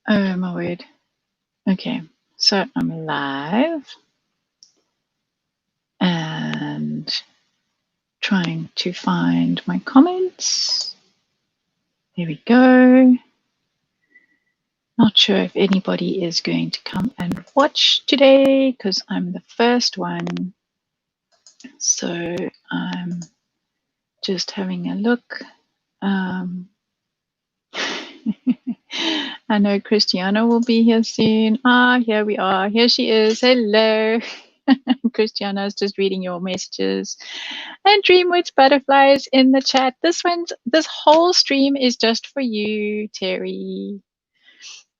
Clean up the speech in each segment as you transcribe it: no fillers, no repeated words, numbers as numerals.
Oh my word. Okay, so I'm live and trying to find my comments. There we go. Not sure if anybody is going to come and watch today because I'm the first one. So I'm just having a look. I know Christiana will be here soon. Ah, here we are. Here she is. Hello. Christiana is just reading your messages. And Dreamwoods Butterfly is in the chat. This whole stream is just for you, Terry.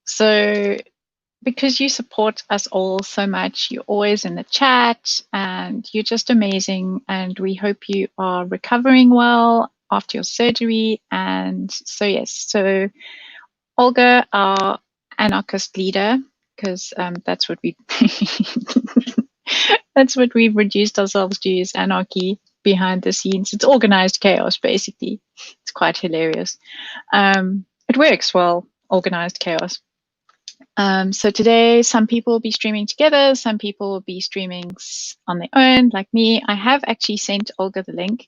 So because you support us all so much, you're always in the chat and you're just amazing. And we hope you are recovering well after your surgery. And so, yes, so Olga, our anarchist leader, because that's what we that's what we've reduced ourselves to, is anarchy behind the scenes. It's organized chaos, basically. It's quite hilarious. It works well, organized chaos. So today, some people will be streaming together, some people will be streaming on their own, like me. I have actually sent Olga the link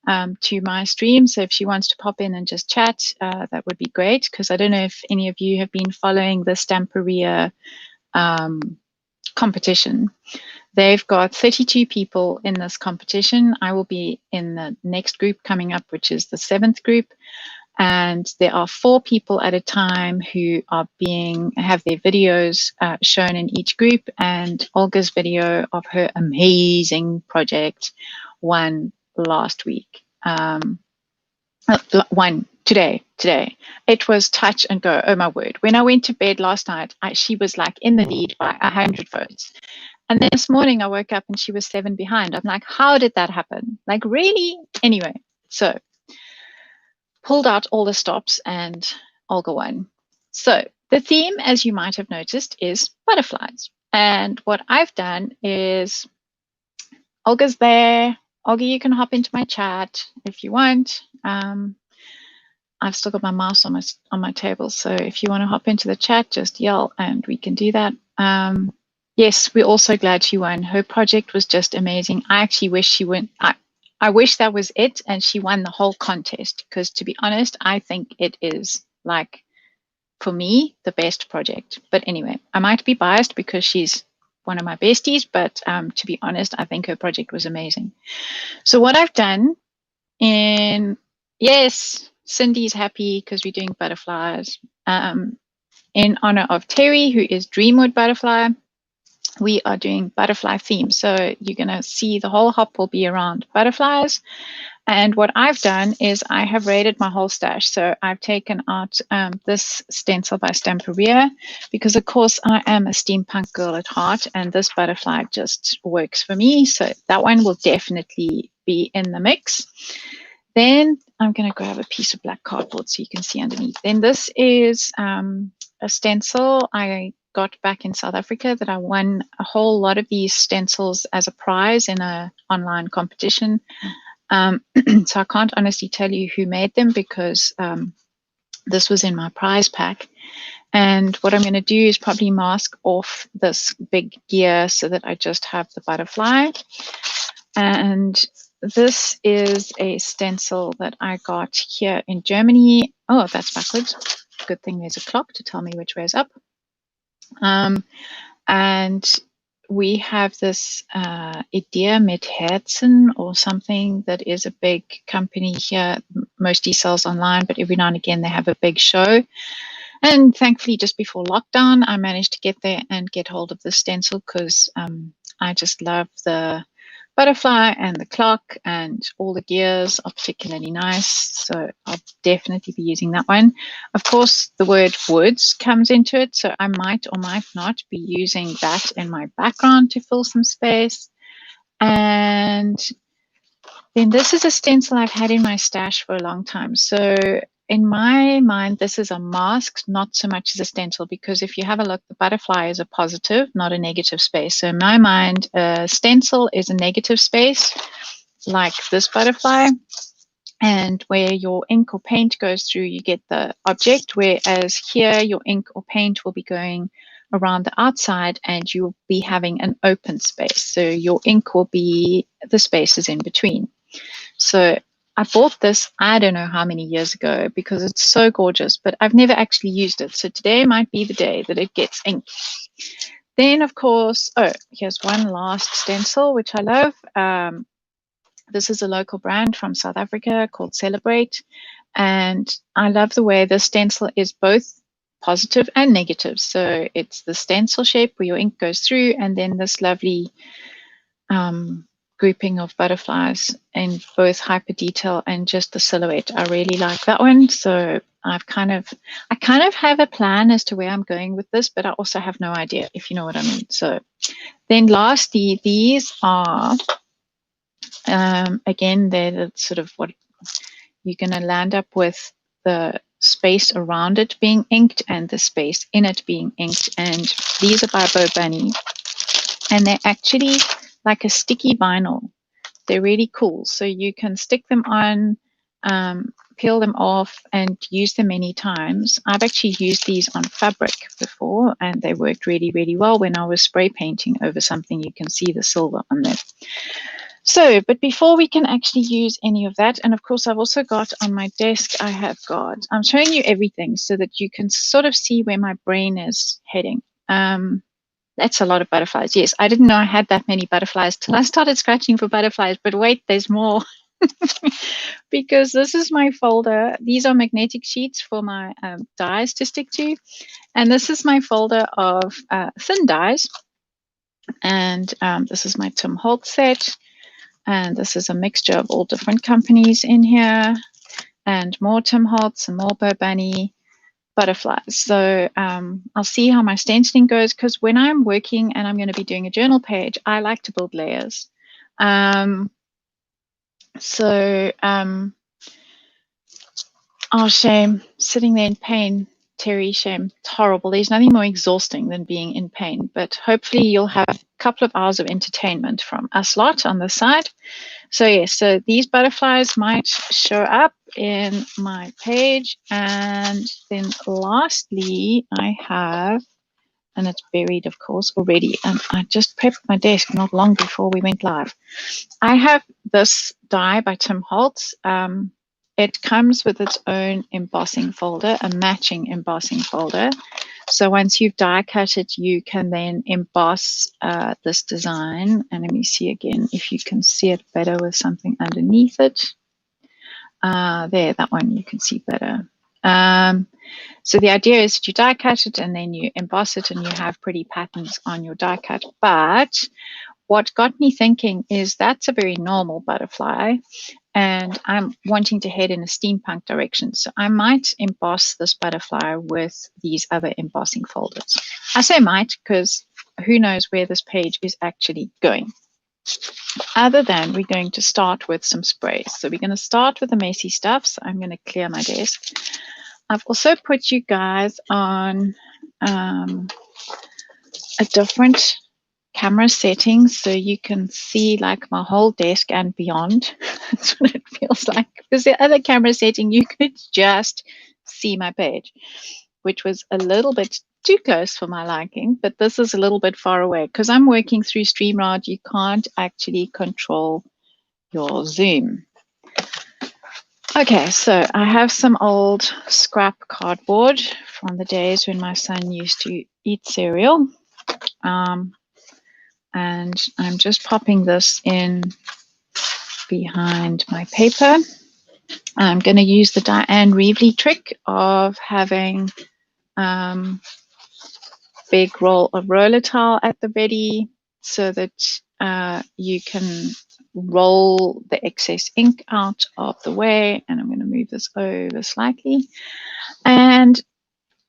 to my stream. So if she wants to pop in and just chat, that would be great. Because I don't know if any of you have been following the Stamperia competition. They've got 32 people in this competition. I will be in the next group coming up, which is the 7th group. And there are 4 people at a time who are have their videos shown in each group. And Olga's video of her amazing project won last week. One today. It was touch and go. Oh my word. When I went to bed last night, she was like in the lead by 100 votes. And then this morning I woke up and she was 7 behind. I'm like, how did that happen? Like, really? Anyway, so pulled out all the stops and Olga won. So the theme, as you might have noticed, is butterflies. And what I've done is, Olga's there. Olga, you can hop into my chat if you want. I've still got my mouse on my table, so if you want to hop into the chat, just yell and we can do that. Yes, we're also glad she won. Her project was just amazing. I actually wish she won. I wish that was it and she won the whole contest, because to be honest, I think it is, like, for me, the best project. But anyway, I might be biased because she's one of my besties, but to be honest, I think her project was amazing. So what I've done yes, Cindy's happy because we're doing butterflies. In honor of Terry, who is Dreamwood Butterfly, we are doing butterfly theme. So you're going to see the whole hop will be around butterflies. And what I've done is I have raided my whole stash. So I've taken out this stencil by Stamperia because, of course, I am a steampunk girl at heart, and this butterfly just works for me. So that one will definitely be in the mix. Then I'm going to grab a piece of black cardboard so you can see underneath. Then this is a stencil I got back in South Africa that I won a whole lot of these stencils as a prize in an online competition. So I can't honestly tell you who made them because this was in my prize pack. And what I'm going to do is probably mask off this big gear so that I just have the butterfly. And this is a stencil that I got here in Germany. Oh, that's backwards. Good thing there's a clock to tell me which way is up. And we have this Idea mit Herzen or something that is a big company here, mostly sells online, but every now and again they have a big show. And thankfully, just before lockdown, I managed to get there and get hold of the stencil because I just love the butterfly and the clock, and all the gears are particularly nice. So I'll definitely be using that one. Of course, the word woods comes into it, so I might or might not be using that in my background to fill some space. And then this is a stencil I've had in my stash for a long time. So in my mind, this is a mask, not so much as a stencil, because if you have a look, the butterfly is a positive, not a negative space. So in my mind, a stencil is a negative space, like this butterfly. And where your ink or paint goes through, you get the object, whereas here your ink or paint will be going around the outside and you'll be having an open space. So your ink will be the spaces in between. So I bought this, I don't know how many years ago, because it's so gorgeous, but I've never actually used it. So today might be the day that it gets ink. Then, of course, oh, here's one last stencil, which I love. This is a local brand from South Africa called Celebrate. And I love the way the stencil is both positive and negative. So it's the stencil shape where your ink goes through, and then this lovely grouping of butterflies in both hyper detail and just the silhouette. I really like that one. So I kind of have a plan as to where I'm going with this, but I also have no idea, if you know what I mean. So then lastly, these are, again, they're sort of what you're going to land up with, the space around it being inked and the space in it being inked. And these are by Bo Bunny. And they're actually like a sticky vinyl. They're really cool. So you can stick them on, peel them off, and use them many times. I've actually used these on fabric before, and they worked really, really well when I was spray painting over something. You can see the silver on them. So, but before we can actually use any of that, and of course I've also got on my desk, I'm showing you everything so that you can sort of see where my brain is heading. That's a lot of butterflies. Yes, I didn't know I had that many butterflies till I started scratching for butterflies, but wait, there's more. Because this is my folder. These are magnetic sheets for my dies to stick to. And this is my folder of thin dies. And this is my Tim Holtz set. And this is a mixture of all different companies in here. And more Tim Holtz and more Bo Bunny butterflies. So I'll see how my stenciling goes, because when I'm working and I'm going to be doing a journal page, I like to build layers. Oh, shame. Sitting there in pain, Terry, shame. It's horrible. There's nothing more exhausting than being in pain, but hopefully you'll have a couple of hours of entertainment from us lot on the side. So yes, so these butterflies might show up in my page. And then lastly, I have, and it's buried, of course, already, and I just prepped my desk not long before we went live. I have this die by Tim Holtz. It comes with its own embossing folder, a matching embossing folder. So once you've die cut it, you can then emboss this design. And let me see again if you can see it better with something underneath it. There, that one you can see better. So the idea is that you die cut it and then you emboss it and you have pretty patterns on your die cut. But what got me thinking is that's a very normal butterfly, and I'm wanting to head in a steampunk direction. So I might emboss this butterfly with these other embossing folders. I say might because who knows where this page is actually going. Other than we're going to start with some sprays. So we're going to start with the messy stuff. So I'm going to clear my desk. I've also put you guys on a different camera settings so you can see like my whole desk and beyond. That's what it feels like, because the other camera setting you could just see my page, which was a little bit too close for my liking, but this is a little bit far away because I'm working through StreamYard. You can't actually control your zoom. Okay, so I have some old scrap cardboard from the days when my son used to eat cereal. And I'm just popping this in behind my paper. I'm going to use the Diane Reevely trick of having big roll of roller towel at the ready so that you can roll the excess ink out of the way. And I'm going to move this over slightly. And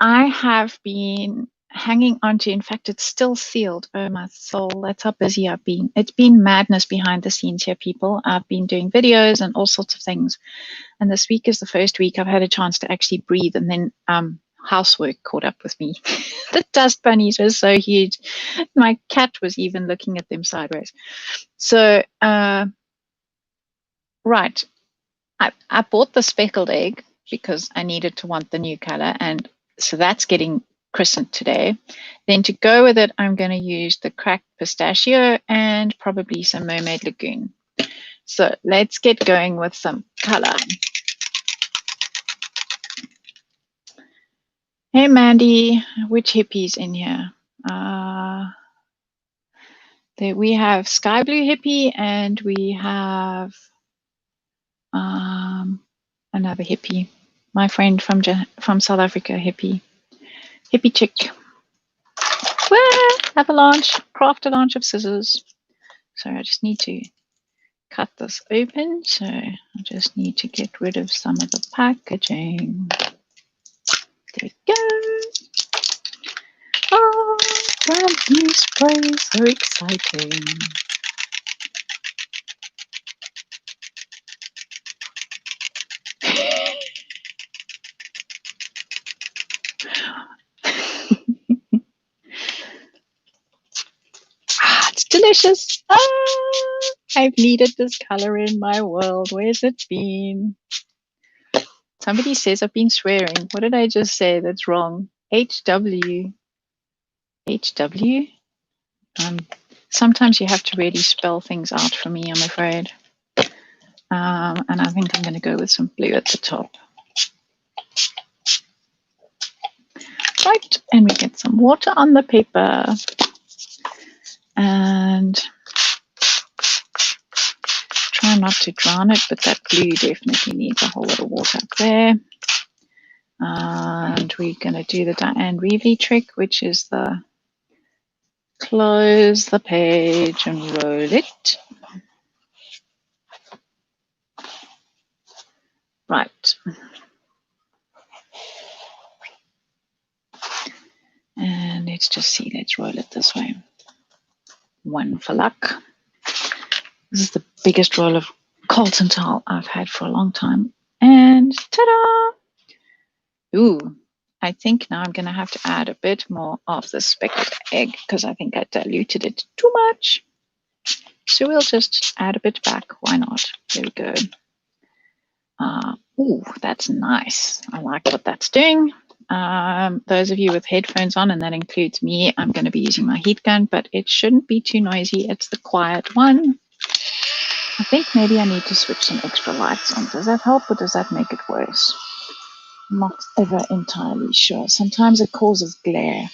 I have been hanging onto, in fact, it's still sealed. Oh, my soul, that's how busy I've been. It's been madness behind the scenes here, people. I've been doing videos and all sorts of things. And this week is the first week I've had a chance to actually breathe. And then housework caught up with me. The dust bunnies were so huge. My cat was even looking at them sideways. So, right. I bought the speckled egg because I needed to want the new color, and so that's getting christened today. Then to go with it, I'm going to use the cracked pistachio and probably some mermaid lagoon. So let's get going with some color. Hey Mandy, which hippie's in here? There we have sky blue hippie, and we have another hippie. My friend from South Africa, hippie chick. Wah, avalanche, craft a launch of scissors. So I just need to cut this open. So I just need to get rid of some of the packaging. There we go. Oh, brand new spray, so exciting. It's delicious. I've needed this color in my world. Where's it been? Somebody says I've been swearing. What did I just say that's wrong? HW. HW? Sometimes you have to really spell things out for me, I'm afraid. And I think I'm going to go with some blue at the top. Right, and we get some water on the paper. And try not to drown it, but that blue definitely needs a whole lot of water up there. And we're going to do the Diane Reevely trick, which is the close the page and roll it. Right. And let's just see, let's roll it this way. One for luck. This is the biggest roll of Colton towel I've had for a long time. And ta-da! Ooh, I think now I'm going to have to add a bit more of the speckled egg because I think I diluted it too much. So we'll just add a bit back. Why not? There we go. Ooh, that's nice. I like what that's doing. Those of you with headphones on, and that includes me, I'm going to be using my heat gun, but it shouldn't be too noisy. It's the quiet one. I think maybe I need to switch some extra lights on. Does that help or does that make it worse? I'm not ever entirely sure. Sometimes it causes glare.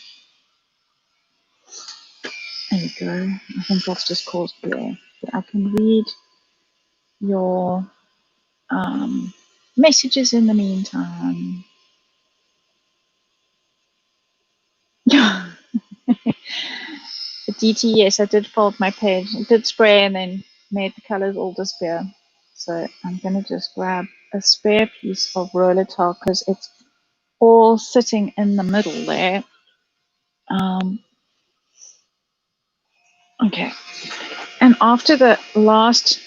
There we go. I think that's just caused glare. But I can read your messages in the meantime. The DT, yes, I did fold my page. I did spray and then made the colors all disappear. So I'm going to just grab a spare piece of roller towel because it's all sitting in the middle there. Okay. And after the last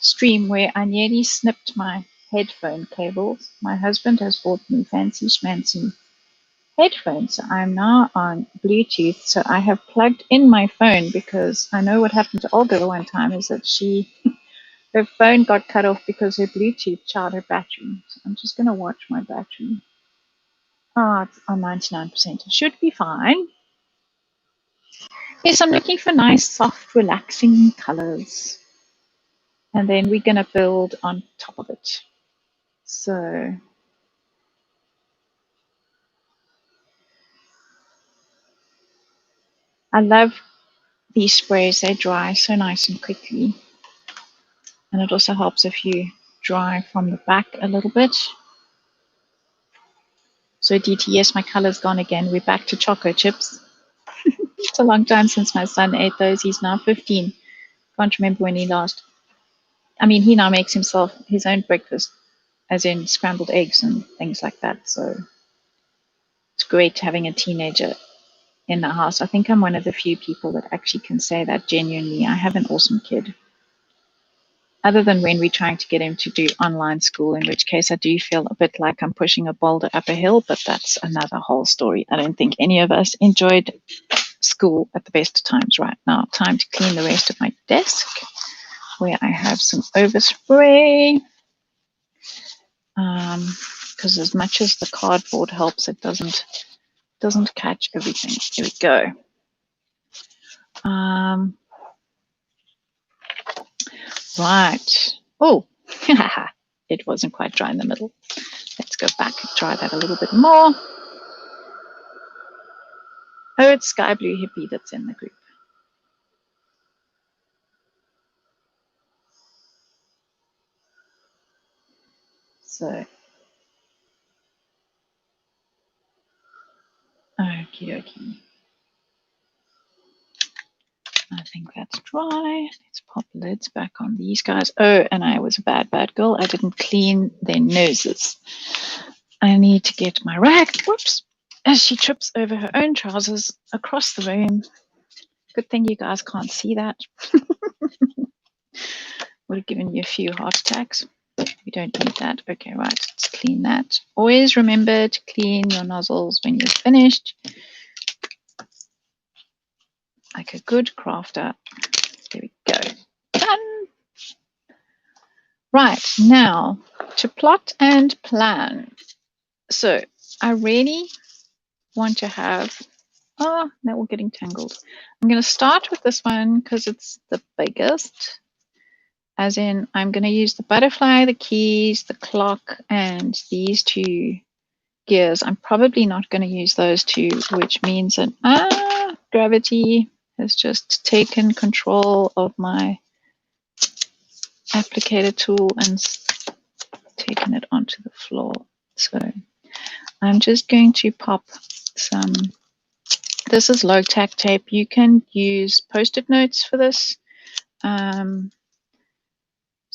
stream where I nearly snipped my headphone cables, my husband has bought me fancy schmancy headphones. So I'm now on Bluetooth. So I have plugged in my phone because I know what happened to Olga the one time is that her phone got cut off because her Bluetooth charged her battery. So I'm just going to watch my battery. Oh, it's on 99%. It should be fine. Yes, I'm looking for nice, soft, relaxing colors. And then we're going to build on top of it. So I love these sprays. They dry so nice and quickly. And it also helps if you dry from the back a little bit. So DTS, my color's gone again. We're back to choco chips. It's a long time since my son ate those. He's now 15. Can't remember when he last. I mean, he now makes himself his own breakfast, as in scrambled eggs and things like that. So it's great having a teenager in the house. I think I'm one of the few people that actually can say that genuinely. I have an awesome kid. Other than when we're trying to get him to do online school, in which case I do feel a bit like I'm pushing a boulder up a hill, but that's another whole story. I don't think any of us enjoyed school at the best of times right now. Time to clean the rest of my desk where I have some overspray. Because as much as the cardboard helps, it doesn't catch everything. Here we go. Right. Oh, it wasn't quite dry in the middle. Let's go back and try that a little bit more. Oh, it's Sky Blue Hippie that's in the group. So, okie dokie. I think that's dry. Let's pop lids back on these guys. Oh, and I was a bad girl. I didn't clean their noses. I need to get my rag. Whoops. As she trips over her own trousers across the room. Good thing you guys can't see that. Would have given you a few heart attacks. We don't need that. Okay, right. Let's clean that. Always remember to clean your nozzles when you're finished. Like a good crafter. There we go. Done. Right, now to plot and plan. So I really want to have, oh, now we're getting tangled. I'm going to start with this one because it's the biggest. As in, I'm going to use the butterfly, the keys, the clock, and these two gears. I'm probably not going to use those two, which means that gravity has just taken control of my applicator tool and taken it onto the floor. So I'm just going to pop some, this is low tack tape. You can use post-it notes for this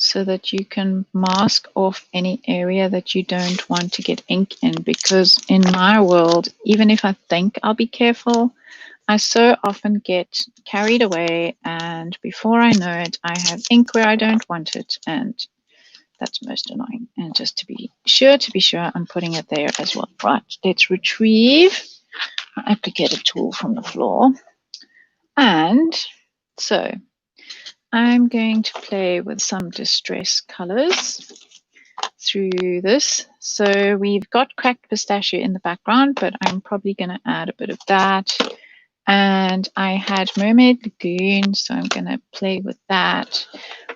so that you can mask off any area that you don't want to get ink in, because in my world, even if I think I'll be careful, I so often get carried away, and before I know it, I have ink where I don't want it, and that's most annoying. And just to be sure, I'm putting it there as well. Right, let's retrieve our applicator tool from the floor. And so I'm going to play with some distress colors through this. So we've got cracked pistachio in the background, but I'm probably going to add a bit of that. And I had Mermaid Lagoon, so I'm going to play with that.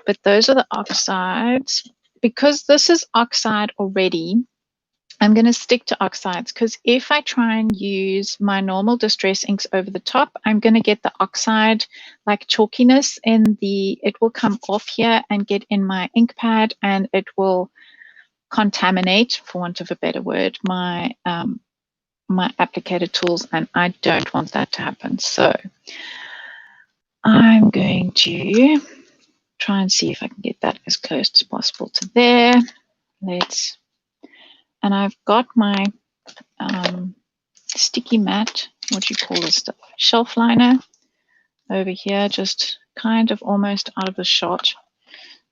But those are the oxides. Because this is oxide already, I'm going to stick to oxides, because if I try and use my normal distress inks over the top, I'm going to get the oxide like chalkiness in the, it will come off here and get in my ink pad, and it will contaminate, for want of a better word, my my applicator tools, and I don't want that to happen. So I'm going to try and see if I can get that as close as possible to there. And I've got my sticky mat, what do you call this stuff, shelf liner over here, just kind of almost out of the shot.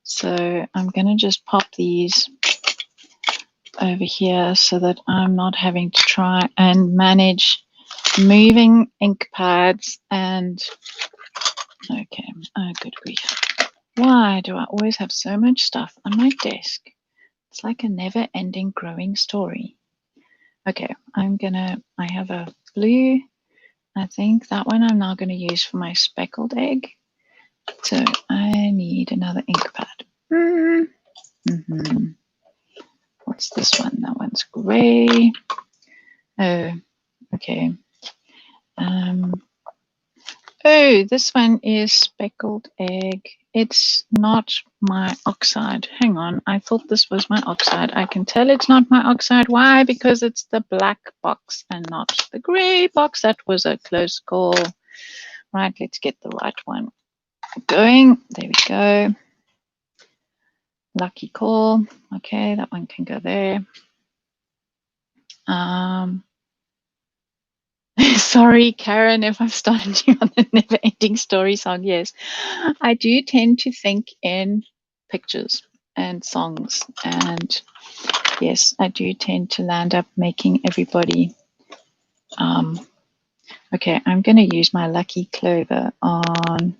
So I'm going to just pop these over here so that I'm not having to try and manage moving ink pads. And okay, oh good grief, why do I always have so much stuff on my desk? It's like a never-ending growing story. Okay, I have a blue, I think that one I'm now going to use for my speckled egg. So I need another ink pad. What's this one? That one's gray. Oh, okay. Oh, this one is speckled egg. It's not my oxide. Hang on, I thought this was my oxide. I can tell it's not my oxide. Why? Because it's the black box and not the gray box. That was a close call. Right, let's get the right one going. There we go. Lucky call. Okay, that one can go there. Sorry, Karen, if I've started you on the never-ending story song. Yes, I do tend to think in pictures and songs. And yes, I do tend to land up making everybody. Okay, I'm going to use my Lucky Clover on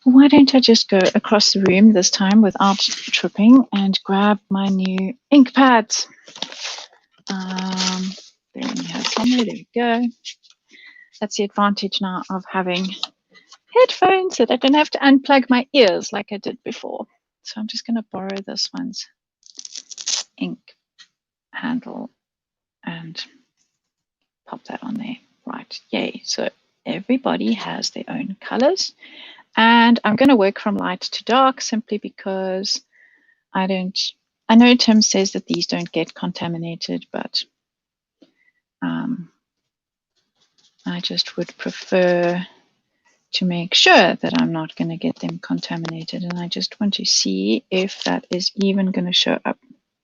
Why don't I just go across the room this time without tripping and grab my new ink pads? There we have somewhere. There we go. That's the advantage now of having headphones so that I don't have to unplug my ears like I did before. So I'm just going to borrow this one's ink handle and pop that on there. Right, yay. So everybody has their own colors. And I'm going to work from light to dark simply because I know Tim says that these don't get contaminated, but I just would prefer to make sure that I'm not going to get them contaminated. And I just want to see if that is even going to show up.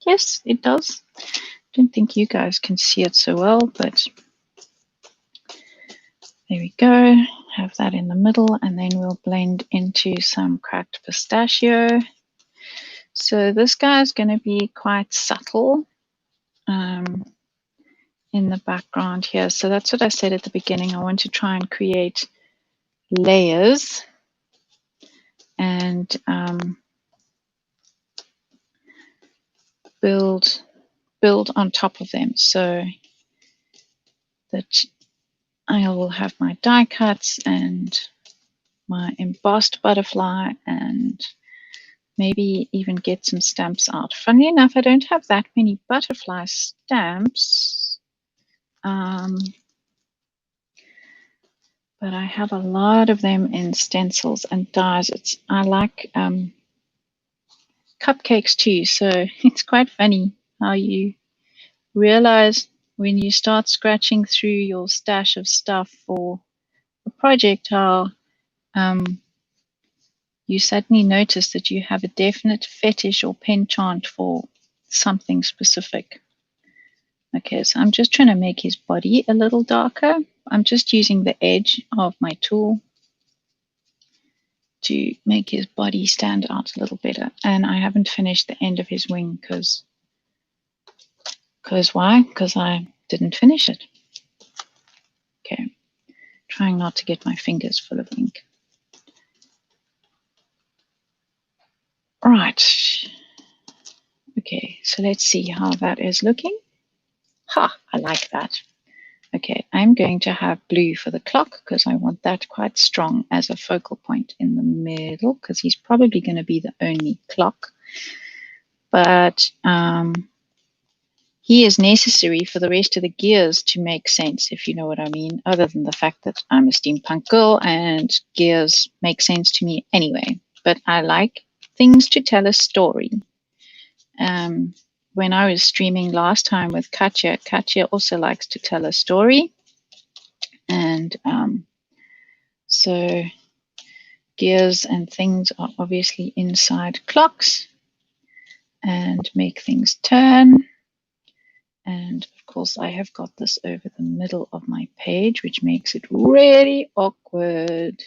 Yes, it does. I don't think you guys can see it so well, but there we go. Have that in the middle, and then we'll blend into some cracked pistachio. So this guy is going to be quite subtle in the background here. So that's what I said at the beginning. I want to try and create layers and build on top of them so that I will have my die cuts and my embossed butterfly and maybe even get some stamps out. Funnily enough, I don't have that many butterfly stamps, but I have a lot of them in stencils and dies. I like cupcakes too, so it's quite funny how you realize when you start scratching through your stash of stuff for a project how you suddenly notice that you have a definite fetish or penchant for something specific. Okay, so I'm just trying to make his body a little darker. I'm just using the edge of my tool to make his body stand out a little better. And I haven't finished the end of his wing because why? Because I didn't finish it. Okay, trying not to get my fingers full of ink. Right. Okay, so let's see how that is looking. Ha, I like that. Okay, I'm going to have blue for the clock because I want that quite strong as a focal point in the middle because he's probably going to be the only clock. But he is necessary for the rest of the gears to make sense, if you know what I mean, other than the fact that I'm a steampunk girl and gears make sense to me anyway. But I like things to tell a story. When I was streaming last time with Katja, Katja also likes to tell a story. And so gears and things are obviously inside clocks and make things turn. And of course, I have got this over the middle of my page, which makes it really awkward.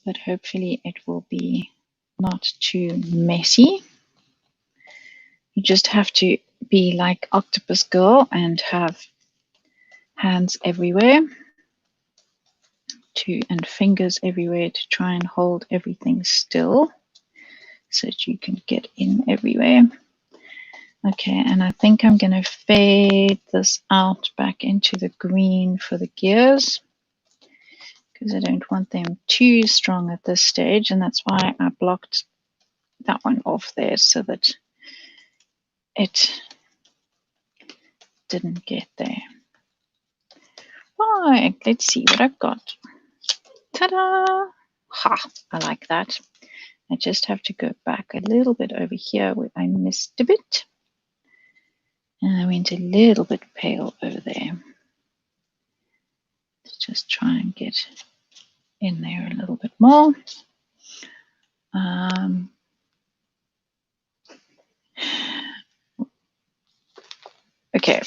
But hopefully it will be not too messy. You just have to be like Octopus Girl and have hands everywhere and fingers everywhere to try and hold everything still so that you can get in everywhere. Okay, and I think I'm going to fade this out back into the green for the gears because I don't want them too strong at this stage, and that's why I blocked that one off there so that it didn't get there. Right, let's see what I've got. Ta-da! Ha! I like that. I just have to go back a little bit over here where I missed a bit. And I went a little bit pale over there. Let's just try and get in there a little bit more. Okay,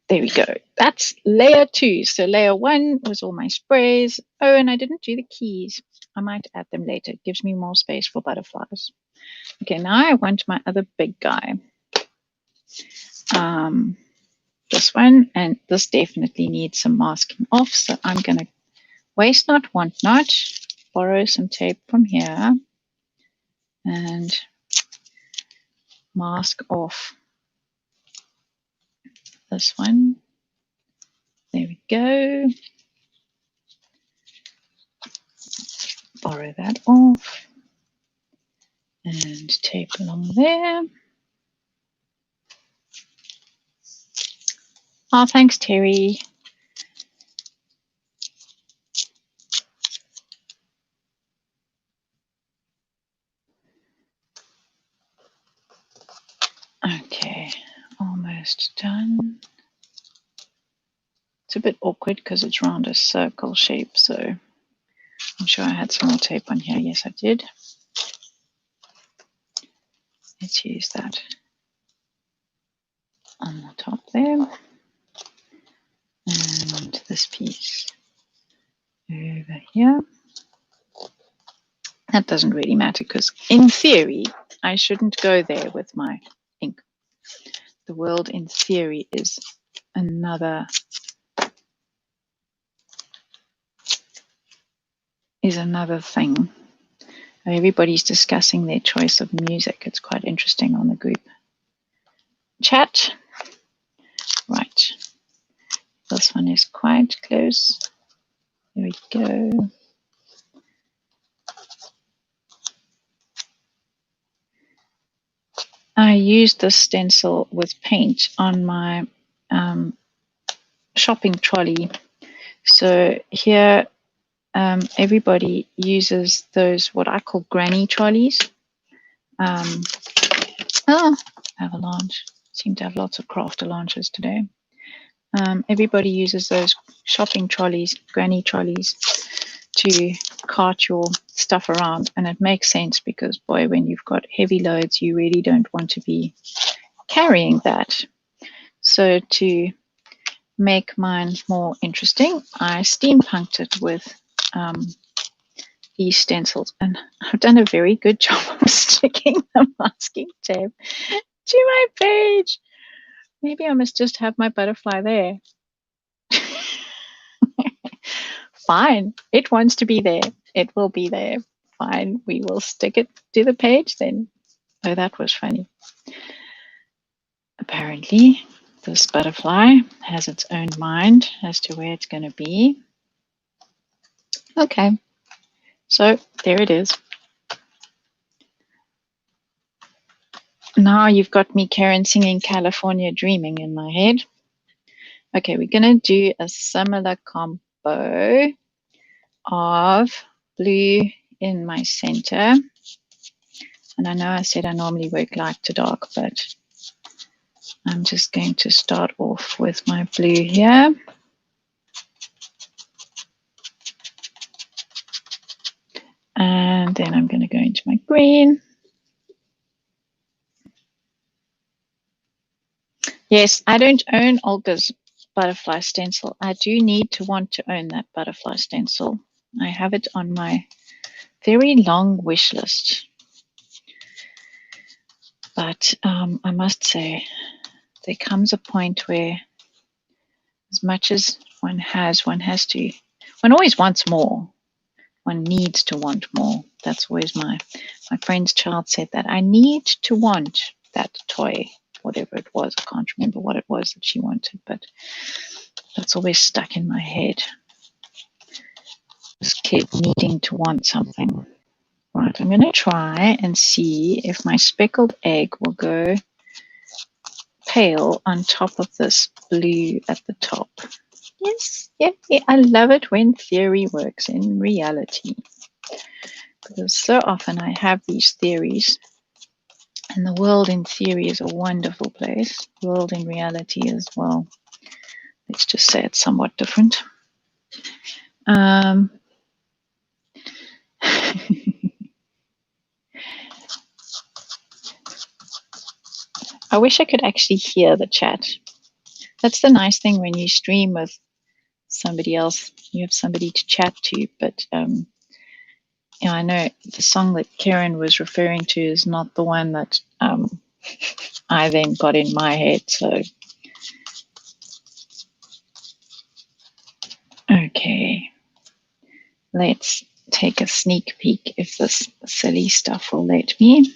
there we go. That's layer 2. So layer 1 was all my sprays. Oh, and I didn't do the keys. I might add them later. It gives me more space for butterflies. Okay, now I want my other big guy. This one, and this definitely needs some masking off. So I'm going to waste not, want not. borrow some tape from here and mask off this one. There we go. Borrow that off and tape along there. Oh, thanks, Terry. Okay, almost done. It's a bit awkward because it's round a circle shape, so I'm sure I had some more tape on here. Yes, I did. Let's use that on the top there. And this piece over here. That doesn't really matter because in theory, I shouldn't go there with my ink. The world in theory is another thing. Everybody's discussing their choice of music. It's quite interesting on the group chat. Right. This one is quite close. There we go. I used this stencil with paint on my shopping trolley. So here, everybody uses those, what I call granny trolleys. Oh, avalanche. Seem to have lots of craft launches today. Everybody uses those shopping trolleys, granny trolleys, to cart your stuff around. And it makes sense because, boy, when you've got heavy loads, you really don't want to be carrying that. So to make mine more interesting, I steampunked it with these stencils. And I've done a very good job of sticking the masking tape to my page. Maybe I must just have my butterfly there. Fine. It wants to be there. It will be there. Fine. We will stick it to the page then. Oh, that was funny. Apparently, this butterfly has its own mind as to where it's going to be. Okay. So there it is. Now you've got me, Keren, singing California Dreaming in my head. Okay, we're going to do a similar combo of blue in my center. And I know I said I normally work light to dark, but I'm just going to start off with my blue here. And then I'm going to go into my green. Yes, I don't own Olga's butterfly stencil. I do need to want to own that butterfly stencil. I have it on my very long wish list. But I must say, there comes a point where as much as one always wants more. One needs to want more. That's always my friend's child said that. I need to want that toy, whatever it was. I can't remember what it was that she wanted, but that's always stuck in my head. This kid needing to want something. Right, I'm going to try and see if my speckled egg will go pale on top of this blue at the top. Yes, yeah, I love it when theory works in reality. Because so often I have these theories, and the world in theory is a wonderful place. The world in reality as well. Let's just say it's somewhat different. I wish I could actually hear the chat. That's the nice thing when you stream with somebody else. You have somebody to chat to, but I know the song that Keren was referring to is not the one that I then got in my head. So, okay, let's take a sneak peek if this silly stuff will let me.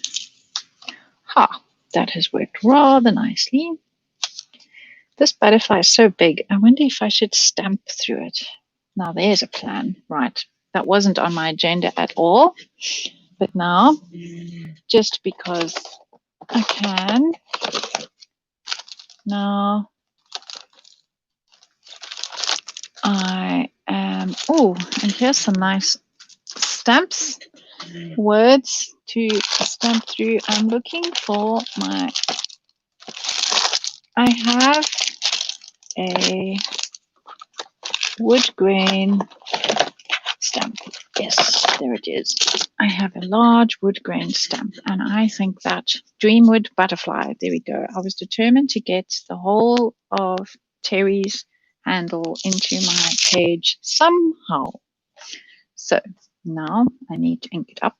Ha, that has worked rather nicely. This butterfly is so big, I wonder if I should stamp through it. Now there's a plan, right? That wasn't on my agenda at all, but now, just because I can, now I am, oh, and here's some nice stamps, words to stamp through. I'm looking for my, I have a wood grain stamp. Yes, there it is. I have a large wood grain stamp, and I think that Dreamwood Butterfly, there we go. I was determined to get the whole of Terry's handle into my page somehow. So now I need to ink it up.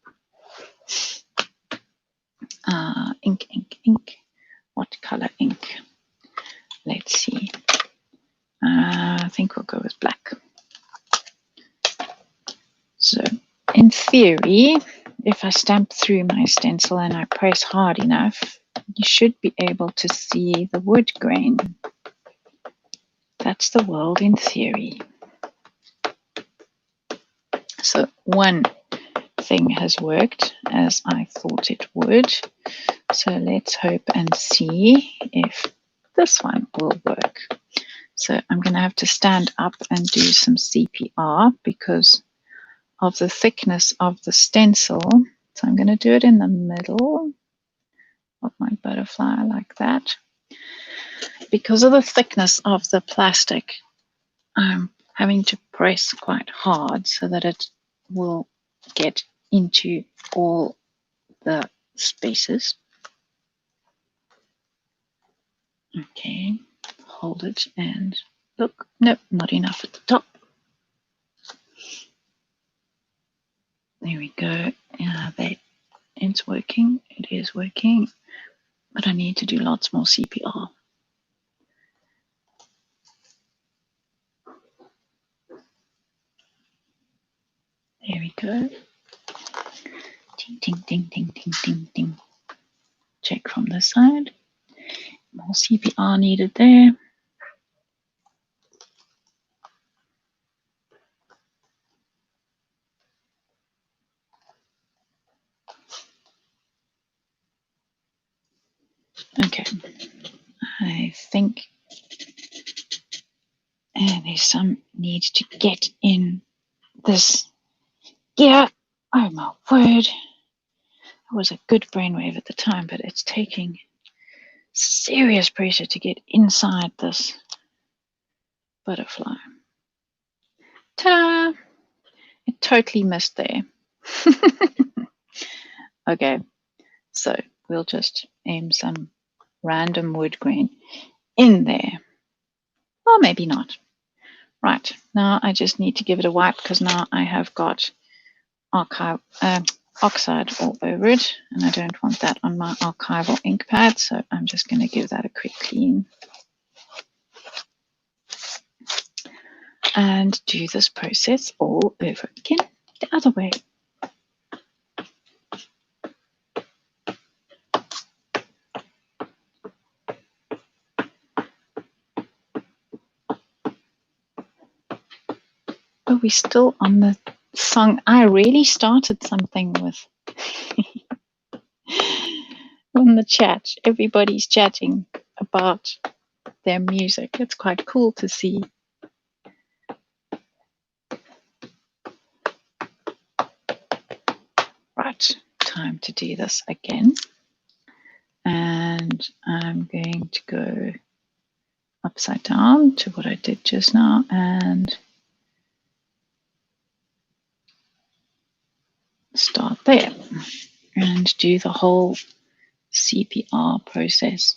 Ink, ink, ink. What color ink? Let's see. I think we'll go with black. So in theory, if I stamp through my stencil and I press hard enough, you should be able to see the wood grain. That's the world in theory. So one thing has worked as I thought it would. So let's hope and see if this one will work. So I'm going to have to stand up and do some CPR because of the thickness of the stencil. So I'm going to do it in the middle of my butterfly like that. Because of the thickness of the plastic, I'm having to press quite hard so that it will get into all the spaces. Okay, hold it and look. Nope, not enough at the top. There we go. It's working. It is working. But I need to do lots more CPR. There we go. Ding, ding, ding, ding, ding, ding, ding. Check from this side. More CPR needed there. Okay. I think there's some need to get in this gear. Oh my word. It was a good brainwave at the time, but it's taking serious pressure to get inside this butterfly. Ta-da! It totally missed there. Okay, so we'll just aim some random wood grain in there. Or maybe not. Right, now I just need to give it a wipe because now I have got oxide all over it, and I don't want that on my archival ink pad, so I'm just going to give that a quick clean and do this process all over again the other way. Are we still on the song? I really started something with on the chat. Everybody's chatting about their music. It's quite cool to see. Right, time to do this again. And I'm going to go upside down to what I did just now and start there and do the whole CPR process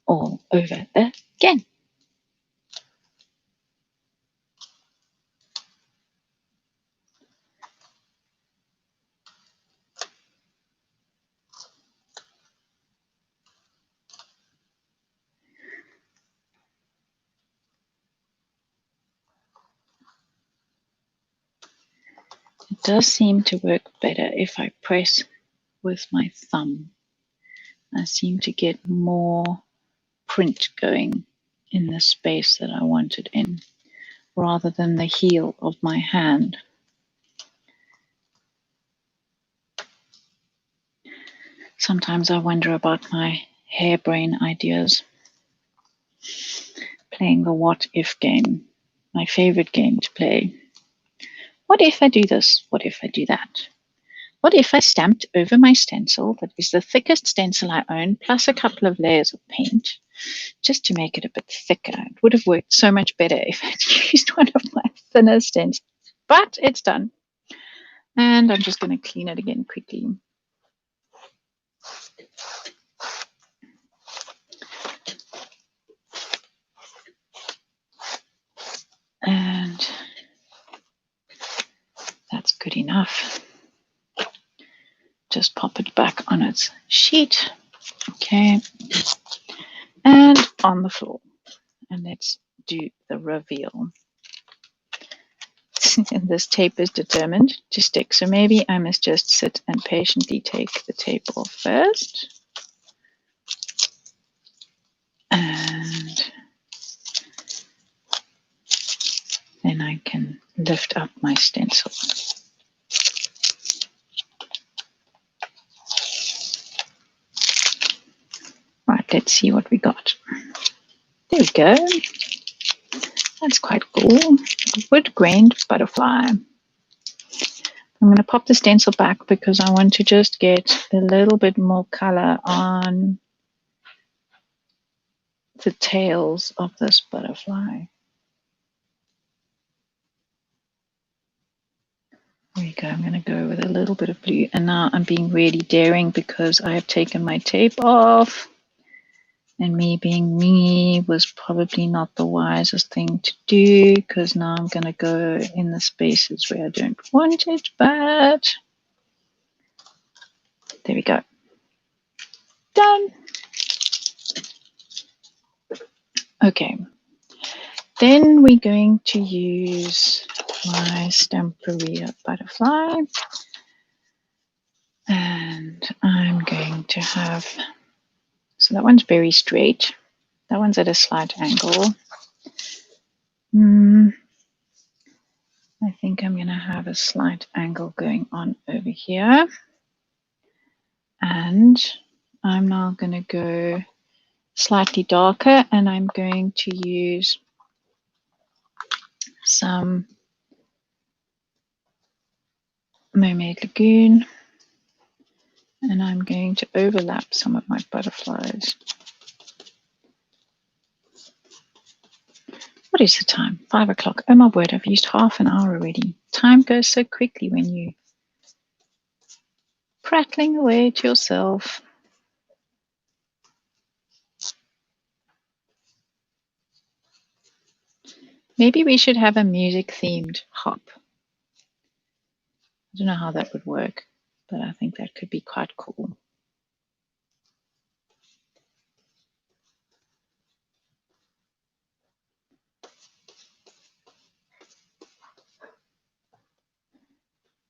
all over again. It does seem to work better if I press with my thumb. I seem to get more print going in the space that I want it in, rather than the heel of my hand. Sometimes I wonder about my harebrained ideas. Playing the what if game, my favorite game to play. What if I do this? What if I do that? What if I stamped over my stencil that is the thickest stencil I own, plus a couple of layers of paint, just to make it a bit thicker? It would have worked so much better if I'd used one of my thinner stencils. But it's done. And I'm just going to clean it again quickly. And that's good enough. Just pop it back on its sheet. Okay. And on the floor. And let's do the reveal. And this tape is determined to stick. So maybe I must just sit and patiently take the tape off first. And then I can lift up my stencil. Right, let's see what we got. There we go. That's quite cool. Wood-grained butterfly. I'm going to pop the stencil back because I want to just get a little bit more color on the tails of this butterfly. There we go. I'm going to go with a little bit of blue. And now I'm being really daring because I have taken my tape off. And me being me was probably not the wisest thing to do because now I'm going to go in the spaces where I don't want it. But there we go. Done. Okay. Then we're going to use my Stamperia butterfly. And I'm going to have, so that one's very straight. That one's at a slight angle. I think I'm going to have a slight angle going on over here. And I'm now going to go slightly darker, and I'm going to use some Mermaid Lagoon, and I'm going to overlap some of my butterflies. What is the time? 5 o'clock. Oh my word, I've used half an hour already. Time goes so quickly when you're prattling away to yourself. Maybe we should have a music-themed hop. I don't know how that would work, but I think that could be quite cool.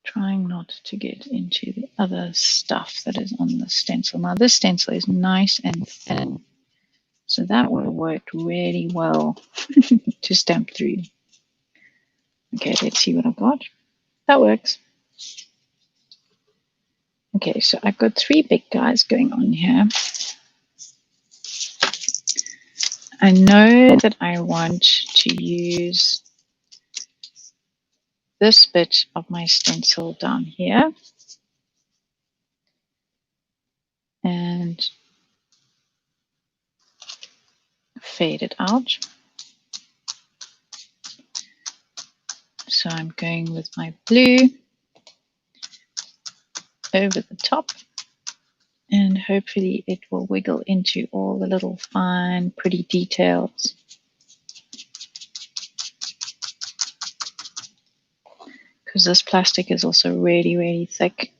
Trying not to get into the other stuff that is on the stencil. Now this stencil is nice and thin, so that will work really well to stamp through. Okay, let's see what I've got. That works. Okay, so I've got 3 big guys going on here. I know that I want to use this bit of my stencil down here and fade it out. So I'm going with my blue over the top, and hopefully it will wiggle into all the little fine, pretty details. Because this plastic is also really, really thick.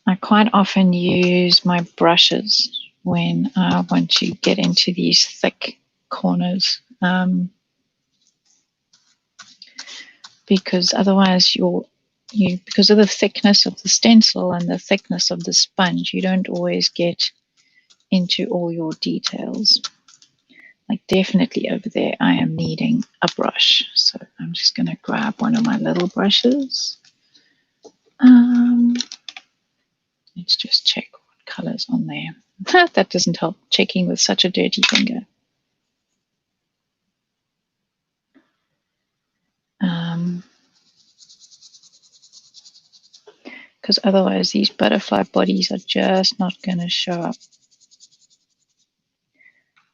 I quite often use my brushes when I want to get into these thick corners, because otherwise because of the thickness of the stencil and the thickness of the sponge, you don't always get into all your details. Like definitely over there, I am needing a brush. So I'm just going to grab one of my little brushes. Let's just check what color's on there. That doesn't help, checking with such a dirty finger. Because otherwise these butterfly bodies are just not going to show up.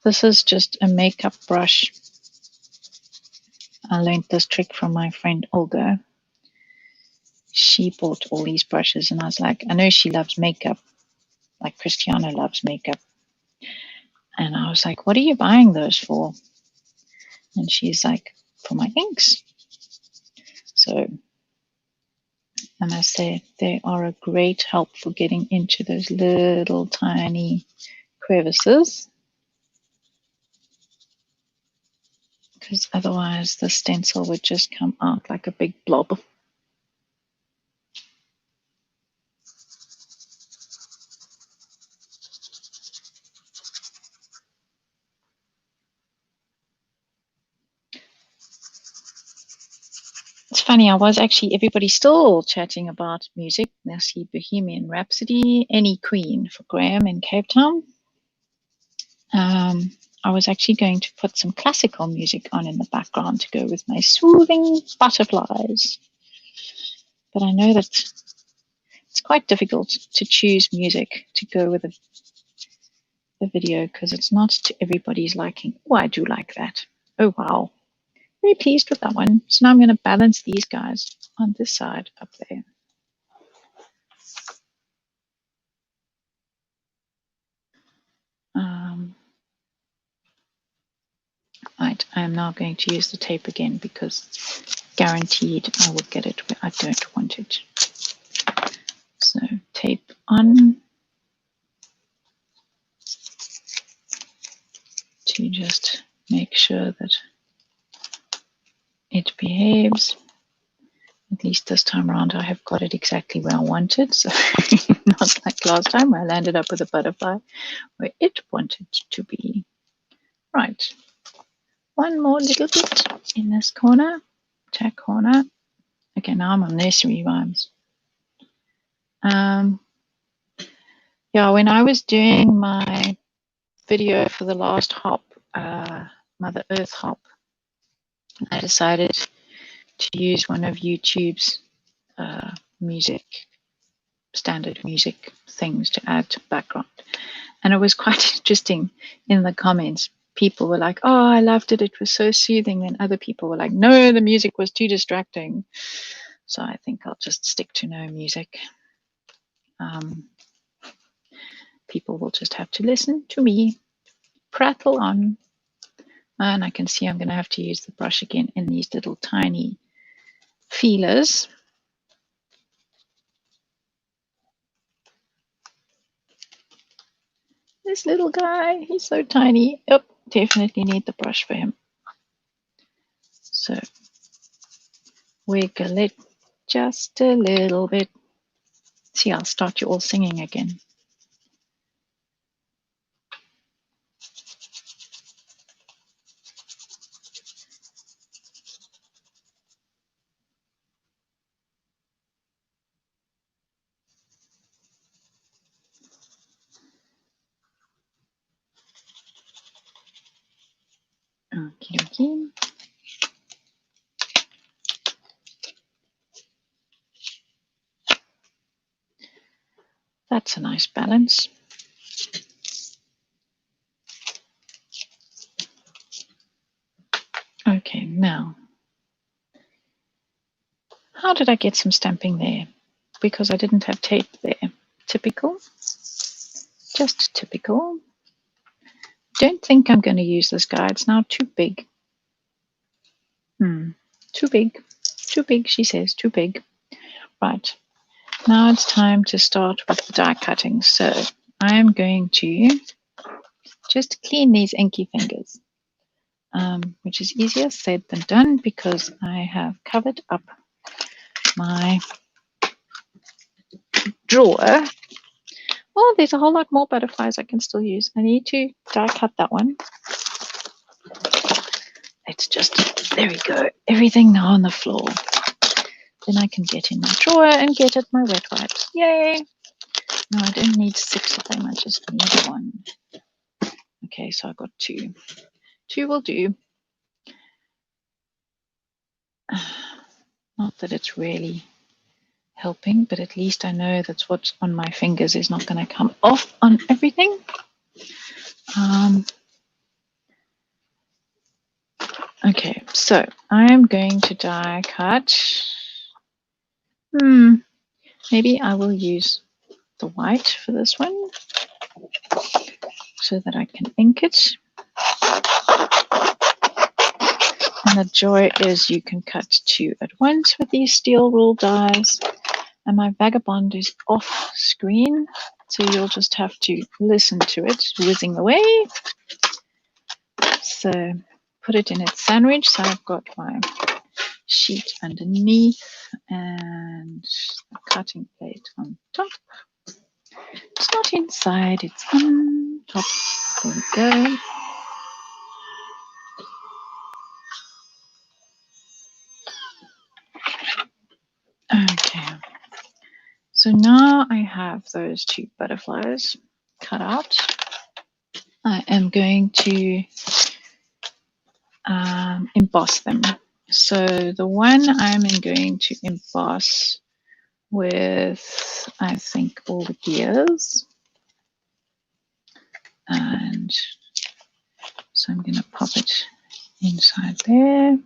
This is just a makeup brush. I learned this trick from my friend Olga. She bought all these brushes and I was like, I know she loves makeup, like Christiana loves makeup. And I was like, what are you buying those for? And she's like, for my inks. So I must say, they are a great help for getting into those little tiny crevices. Because otherwise the stencil would just come out like a big blob. It's funny, I was actually, everybody's still chatting about music. I see Bohemian Rhapsody, Any Queen for Graham in Cape Town. I was actually going to put some classical music on in the background to go with my soothing butterflies. But I know that it's quite difficult to choose music to go with a video because it's not to everybody's liking. Oh, I do like that. Oh, wow. Very pleased with that one. So now I'm going to balance these guys on this side up there. Right, I am now going to use the tape again because guaranteed I will get it where I don't want it. So tape on to just make sure that it behaves. At least this time around I have got it exactly where I wanted. So not like last time where I landed up with a butterfly where it wanted to be. Right. One more little bit in this corner, tack corner. Okay, now I'm on nursery rhymes. Yeah, when I was doing my video for the last hop, Mother Earth hop, I decided to use one of YouTube's standard music things to add to background. And it was quite interesting in the comments. People were like, oh, I loved it. It was so soothing. And other people were like, no, the music was too distracting. So I think I'll just stick to no music. People will just have to listen to me prattle on. And I can see I'm going to have to use the brush again in these little tiny feelers. This little guy, he's so tiny. Yep, definitely need the brush for him. So wiggle it just a little bit. See, I'll start you all singing again. Okie dokie. That's a nice balance. Okay, now, how did I get some stamping there? Because I didn't have tape there. Typical. Just typical. Don't think I'm going to use this guy. It's now too big. Too big. Too big, she says. Too big. Right. Now it's time to start with the die cutting. So I am going to just clean these inky fingers, which is easier said than done because I have covered up my drawer. Oh, there's a whole lot more butterflies I can still use. I need to die cut that one. Let's just, there we go. Everything now on the floor. Then I can get in my drawer and get at my wet wipes. Yay! No, I don't need 6 of them. I just need 1. Okay, so I've got 2. 2 will do. Not that it's really helping, but at least I know that's what's on my fingers is not going to come off on everything. Okay, so I am going to die cut. Maybe I will use the white for this one so that I can ink it. And the joy is you can cut 2 at once with these steel rule dies. And my vagabond is off screen, so you'll just have to listen to it whizzing away. So put it in its sandwich. So I've got my sheet underneath and a cutting plate on top. It's not inside, it's on top. There we go. Okay. So now I have those 2 butterflies cut out. I am going to emboss them. So the one I'm going to emboss with, I think, all the gears. And so I'm going to pop it inside there.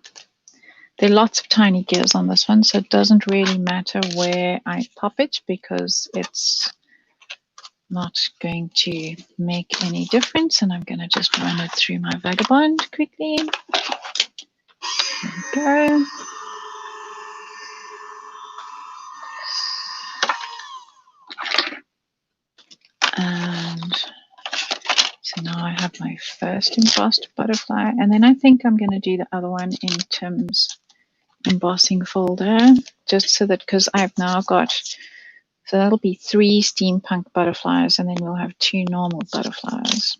There are lots of tiny gears on this one, so it doesn't really matter where I pop it because it's not going to make any difference. And I'm going to just run it through my vagabond quickly. There we go. And so now I have my first embossed butterfly, and then I think I'm going to do the other one in Tim's embossing folder, just so that, because I've now got, so that'll be 3 steampunk butterflies, and then we'll have 2 normal butterflies.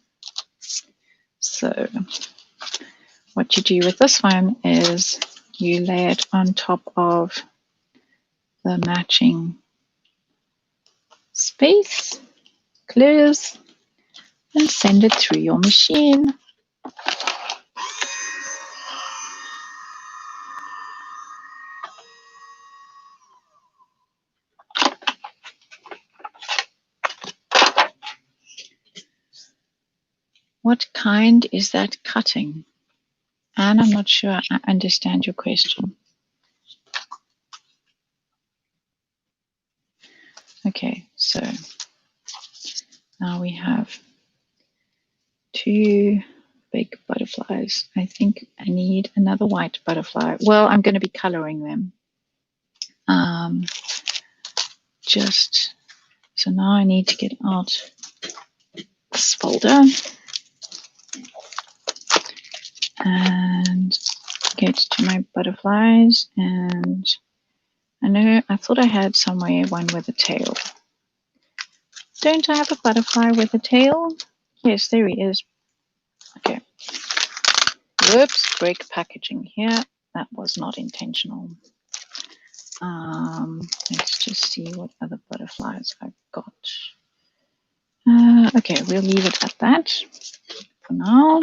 So what you do with this one is you lay it on top of the matching space, close, and send it through your machine. What kind is that cutting? And I'm not sure I understand your question. Okay, so now we have 2 big butterflies. I think I need another white butterfly. Well, I'm going to be coloring them. So now I need to get out this folder and get to my butterflies. And I thought I had somewhere one with a tail. Don't I have a butterfly with a tail? Yes, there he is. Okay. Whoops, break packaging here. That was not intentional. Let's just see what other butterflies I've got. Okay, we'll leave it at that for now.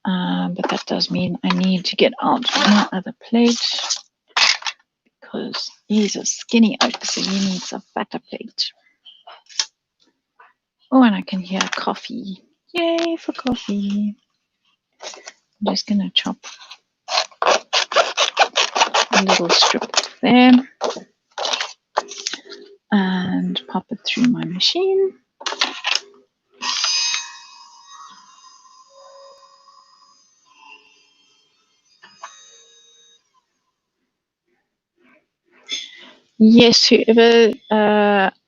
But that does mean I need to get out my other plate because he's a skinny oak, so he needs a fatter plate. Oh, and I can hear coffee. Yay for coffee. I'm just going to chop a little strip there and pop it through my machine. Yes, whoever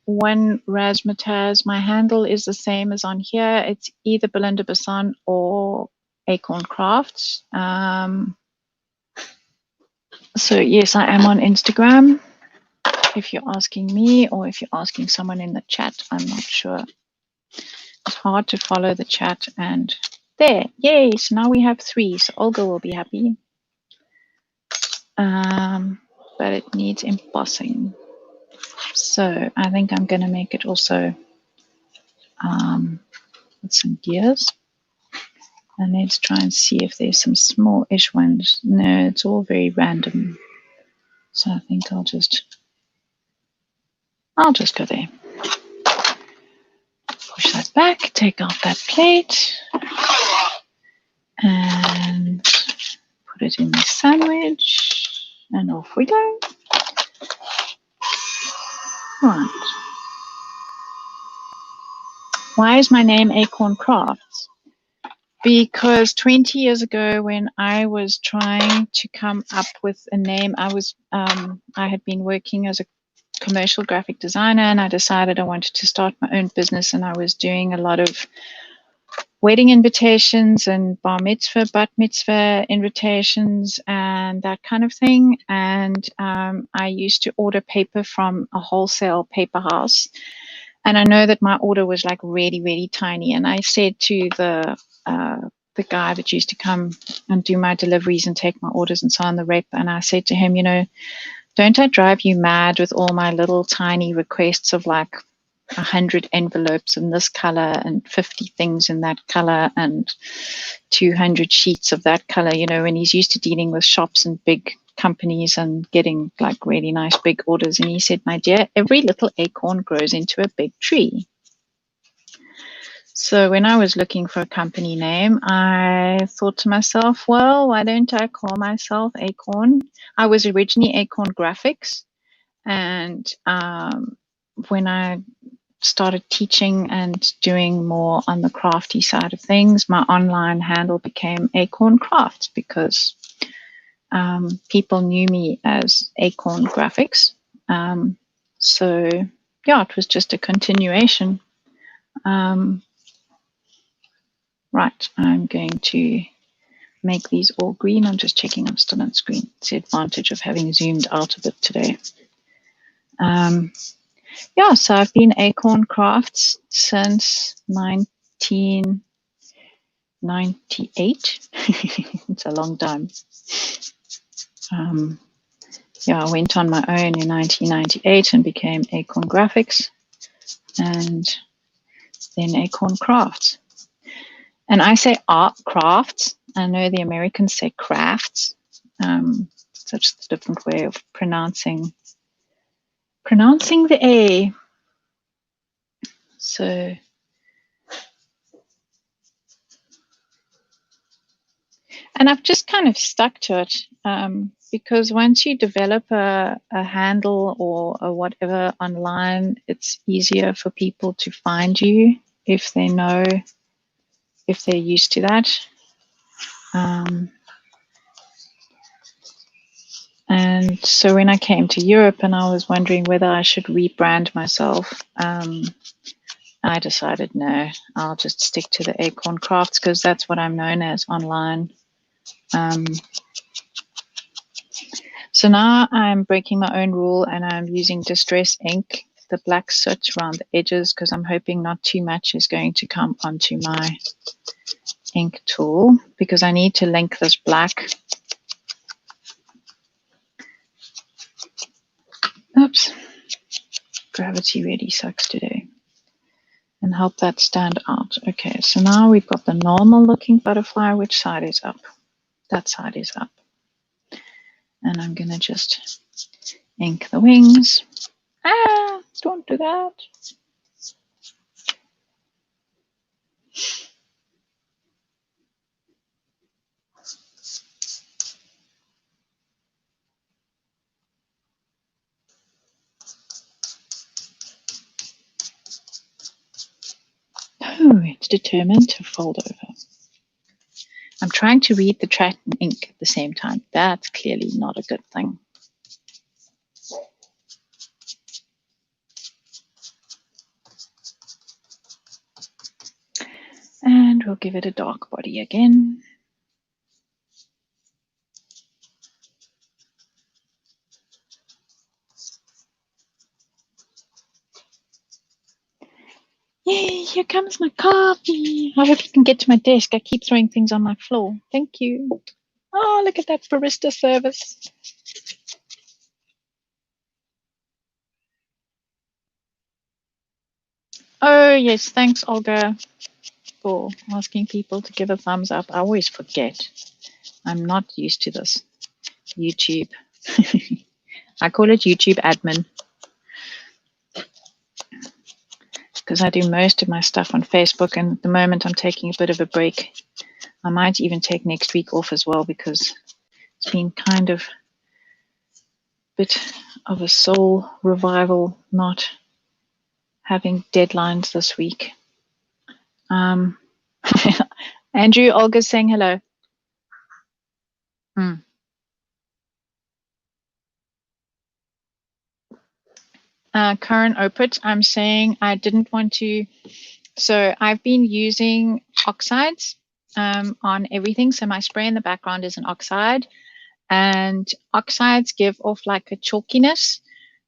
one razzmatazz. My handle is the same as on here. It's either Bellinda Basson or Acorn Crafts. So yes, I am on Instagram. If you're asking me or if you're asking someone in the chat, I'm not sure. It's hard to follow the chat. And there, yay, so now we have 3, so Olga will be happy. But it needs embossing. So I think I'm going to make it also with some gears. And let's try and see if there's some small-ish ones. No, it's all very random. So I think I'll just go there. Push that back, take out that plate, and put it in the sandwich, and off we go. Right. Why is my name Acorn Crafts? Because 20 years ago, when I was trying to come up with a name, I had been working as a commercial graphic designer, and I decided I wanted to start my own business, and I was doing a lot of wedding invitations and bar mitzvah, bat mitzvah invitations and that kind of thing. And I used to order paper from a wholesale paper house. And I know that my order was like really, really tiny. And I said to the guy that used to come and do my deliveries and take my orders and so on, the rep, and I said to him, you know, don't I drive you mad with all my little tiny requests of like 100 envelopes in this color and 50 things in that color and 200 sheets of that color, you know, when he's used to dealing with shops and big companies and getting like really nice big orders. And he said, my dear, every little acorn grows into a big tree. So when I was looking for a company name, I thought to myself, well, why don't I call myself Acorn? I was originally Acorn Graphics. And when I started teaching and doing more on the crafty side of things, my online handle became Acorn Crafts because people knew me as Acorn Graphics. So yeah, it was just a continuation. Right, I'm going to make these all green. I'm just checking I'm still on screen. It's the advantage of having zoomed out a bit today. Yeah, so I've been Acorn Crafts since 1998. It's a long time. Yeah, I went on my own in 1998 and became Acorn Graphics and then Acorn Crafts. And I say art crafts. I know the Americans say crafts. Such a different way of pronouncing the A. So and I've just kind of stuck to it because once you develop a handle or a whatever online, it's easier for people to find you if they know, if they're used to that. And so when I came to Europe and I was wondering whether I should rebrand myself, I decided no, I'll just stick to the Acorn Crafts because that's what I'm known as online. So now I'm breaking my own rule and I'm using Distress ink, the black soot around the edges because I'm hoping not too much is going to come onto my ink tool because I need to link this black. Oops, gravity really sucks today. And help that stand out. Okay, so now we've got the normal looking butterfly. Which side is up? That side is up. And I'm going to just ink the wings. Ah, don't do that. Oh, it's determined to fold over. I'm trying to read the chat and ink at the same time. That's clearly not a good thing. And we'll give it a dark body again. Yay, here comes my coffee. I hope you can get to my desk. I keep throwing things on my floor. Thank you. Oh, look at that barista service. Oh, yes. Thanks, Olga, for asking people to give a thumbs up. I always forget. I'm not used to this. YouTube. I call it YouTube admin because I do most of my stuff on Facebook, and at the moment I'm taking a bit of a break. I might even take next week off as well because it's been kind of a bit of a soul revival not having deadlines this week. Andrew, Olga's saying hello. Karen Opit, I'm saying I didn't want to. So I've been using oxides on everything. So my spray in the background is an oxide, and oxides give off like a chalkiness,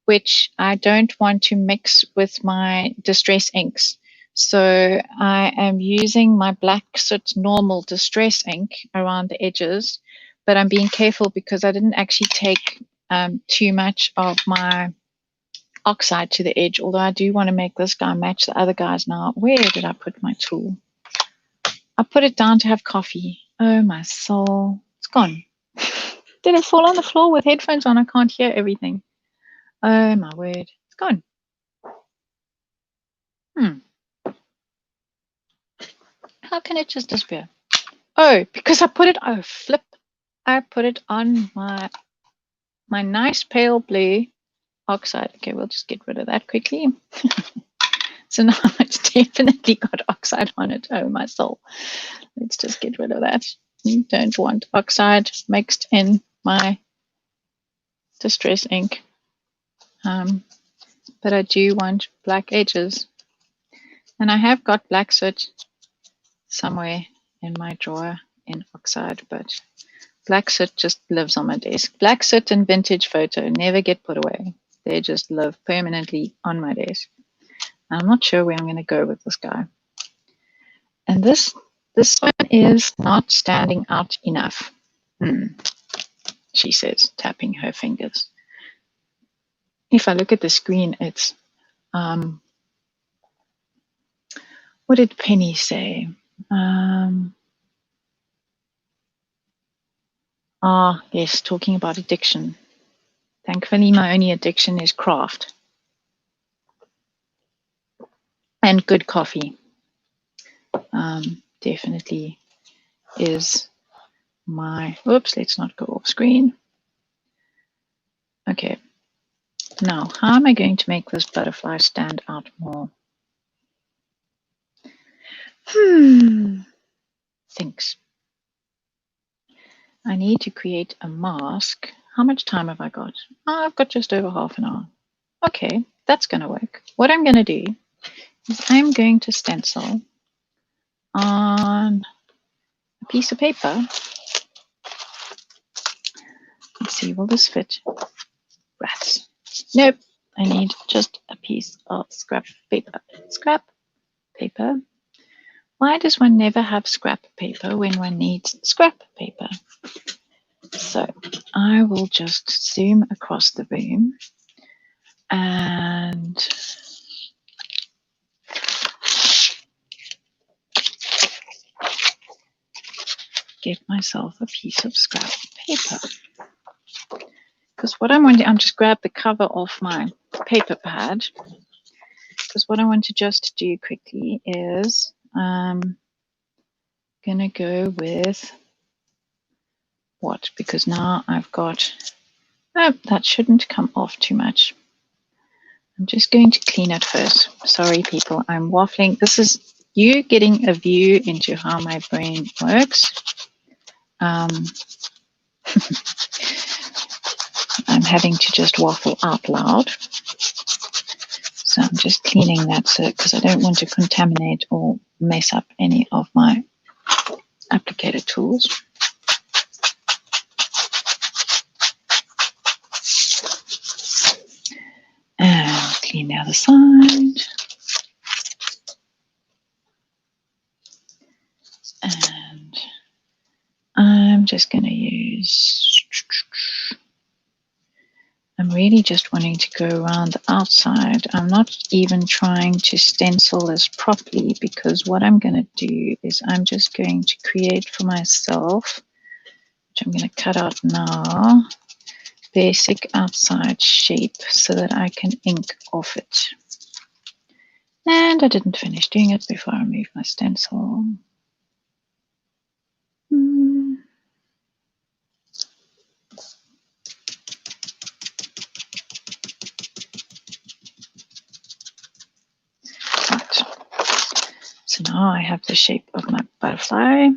which I don't want to mix with my distress inks. So I am using my black soot normal distress ink around the edges, but I'm being careful because I didn't actually take too much of my oxide to the edge, although I do want to make this guy match the other guys now. Where did I put my tool? I put it down to have coffee. Oh, my soul. It's gone. Did it fall on the floor with headphones on? I can't hear everything. Oh, my word. It's gone. How can it just disappear? Oh, because I put it, oh, flip. I put it on my nice pale blue oxide. Okay, we'll just get rid of that quickly. So now it's definitely got oxide on it. Oh, my soul. Let's just get rid of that. You don't want oxide mixed in my distress ink. But I do want black edges. And I have got black soot somewhere in my drawer in oxide, but black soot just lives on my desk. Black soot and vintage photo never get put away. They just live permanently on my desk. I'm not sure where I'm going to go with this guy. And this one is not standing out enough, she says, tapping her fingers. If I look at the screen, it's, what did Penny say? Yes, talking about addiction. Thankfully, my only addiction is craft and good coffee. Definitely is my, oops, let's not go off screen. Okay, now how am I going to make this butterfly stand out more? Thinks. I need to create a mask. How much time have I got? Oh, I've got just over half an hour. Okay, that's going to work. What I'm going to do is I'm going to stencil on a piece of paper. Let's see, will this fit? Rats. Nope, I need just a piece of scrap paper. Scrap paper. Why does one never have scrap paper when one needs scrap paper? So I will just zoom across the room and get myself a piece of scrap paper. Because what I'm going to, I'm just grab the cover off my paper pad. Because what I want to just do quickly is I'm going to go with what? Because now I've got, oh, that shouldn't come off too much. I'm just going to clean it first. Sorry, people, I'm waffling. This is you getting a view into how my brain works. I'm having to just waffle out loud. So I'm just cleaning that because I don't want to contaminate or mess up any of my applicator tools. And clean the other side. And I'm just going to use, I'm really just wanting to go around the outside. I'm not even trying to stencil this properly because what I'm going to do is I'm just going to create for myself, which I'm going to cut out now, basic outside shape so that I can ink off it. And I didn't finish doing it before I moved my stencil. Right. So now I have the shape of my butterfly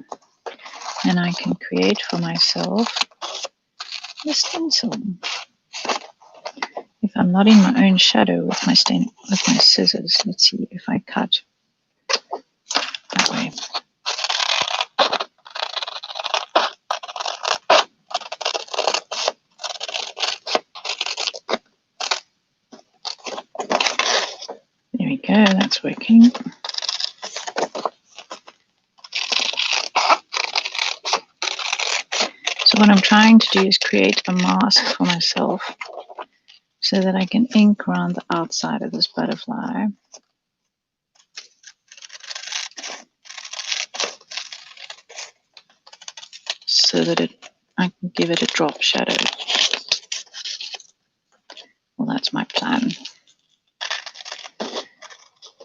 and I can create for myself the stencil. If I'm not in my own shadow with my scissors, let's see if I cut that way. There we go, that's working. So what I'm trying to do is create a mask for myself so that I can ink around the outside of this butterfly. So that I can give it a drop shadow. Well, that's my plan.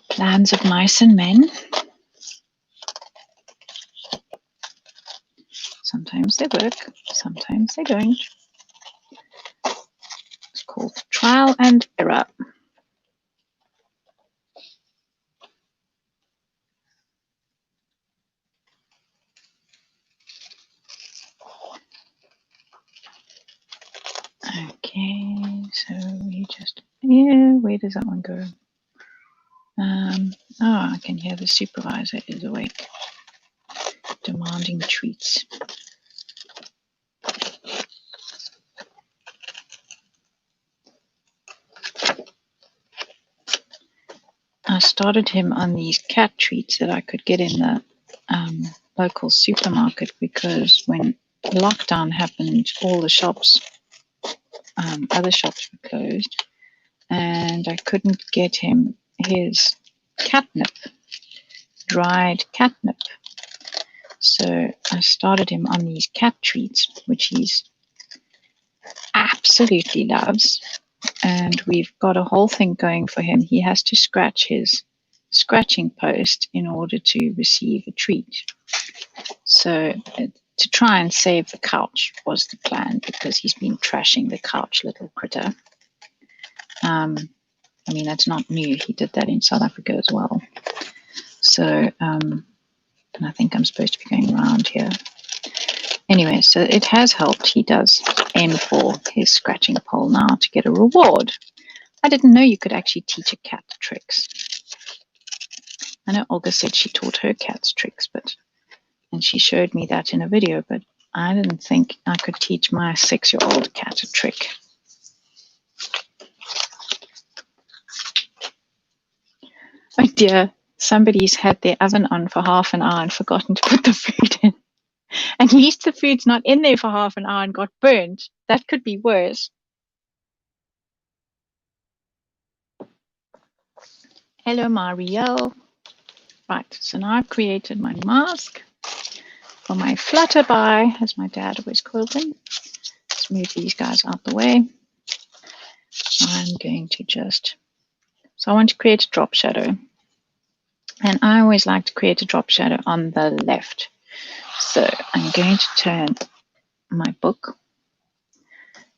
Plans of mice and men. Sometimes they work, sometimes they don't. It's called trial and error. Okay, so we just, yeah, where does that one go? Oh, I can hear the supervisor is awake, demanding treats. I started him on these cat treats that I could get in the local supermarket because when lockdown happened, all the shops, other shops were closed, and I couldn't get him his catnip, dried catnip. So I started him on these cat treats, which he's absolutely loves. And we've got a whole thing going for him. He has to scratch his scratching post in order to receive a treat. So to try and save the couch was the plan because he's been trashing the couch, little critter. I mean, that's not new. He did that in South Africa as well. So, and I think I'm supposed to be going around here. Anyway, so it has helped. He does aim for his scratching pole now to get a reward. I didn't know you could actually teach a cat tricks. I know Olga said she taught her cats tricks, and she showed me that in a video, but I didn't think I could teach my 6-year-old cat a trick. Oh dear, somebody's had their oven on for half an hour and forgotten to put the food in. At least the food's not in there for half an hour and got burnt. That could be worse. Hello, Mario. Right, so now I've created my mask for my flutterby, as my dad always called them. Let's move these guys out the way. I'm going to so I want to create a drop shadow. And I always like to create a drop shadow on the left. So I'm going to turn my book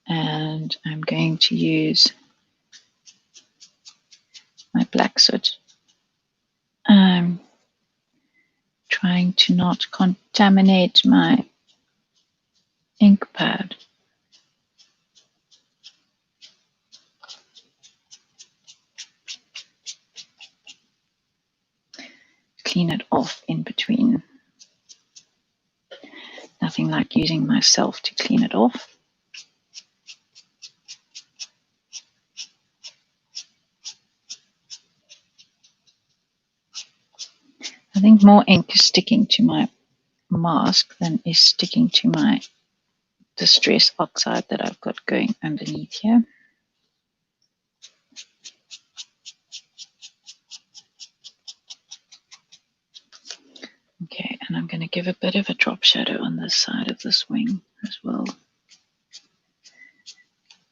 and I'm going to use my black soot. I'm trying to not contaminate my ink pad. clean it off in between. Nothing like using myself to clean it off. I think more ink is sticking to my mask than is sticking to my distress oxide that I've got going underneath here. Okay, and I'm going to give a bit of a drop shadow on this side of this wing as well.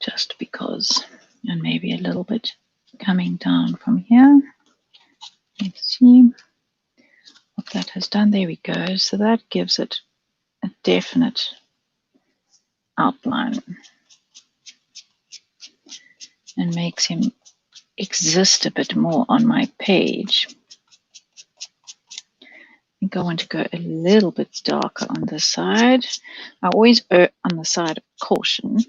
Just because, and maybe a little bit coming down from here. Let's see what that has done. There we go. So that gives it a definite outline and makes him exist a bit more on my page. I think I want to go a little bit darker on this side. I always err on the side of caution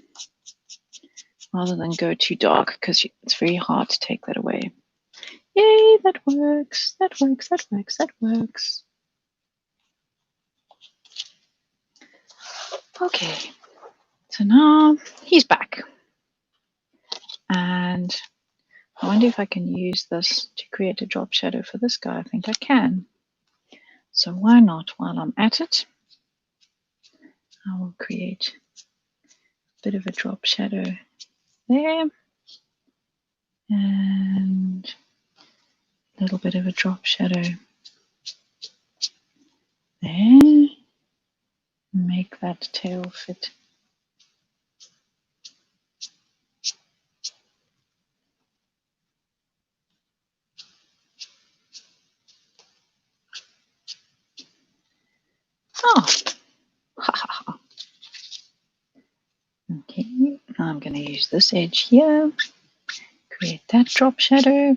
rather than go too dark because it's very hard to take that away. Yay, that works, that works, that works, that works. Okay, so now he's back. And I wonder if I can use this to create a drop shadow for this guy. I think I can. So why not, while I'm at it, I will create a bit of a drop shadow there. And a little bit of a drop shadow there. Make that tail fit. Oh, ha ha ha. Okay, now I'm going to use this edge here. Create that drop shadow.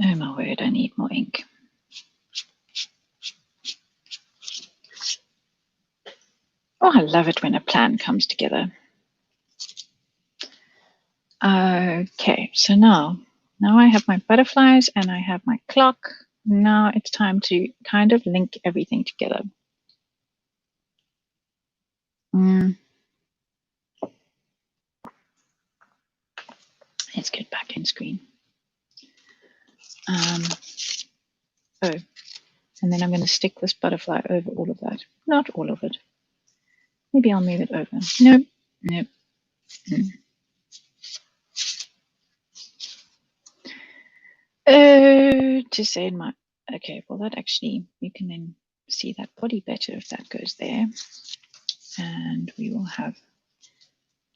Oh my word, I need more ink. Oh, I love it when a plan comes together. Okay, so now I have my butterflies and I have my clock. Now it's time to kind of link everything together. Let's get back in screen. Oh, and then I'm going to stick this butterfly over all of that. Not all of it. Maybe I'll move it over. Nope, nope. To say in my, okay, well that actually, you can then see that body better if that goes there. And we will have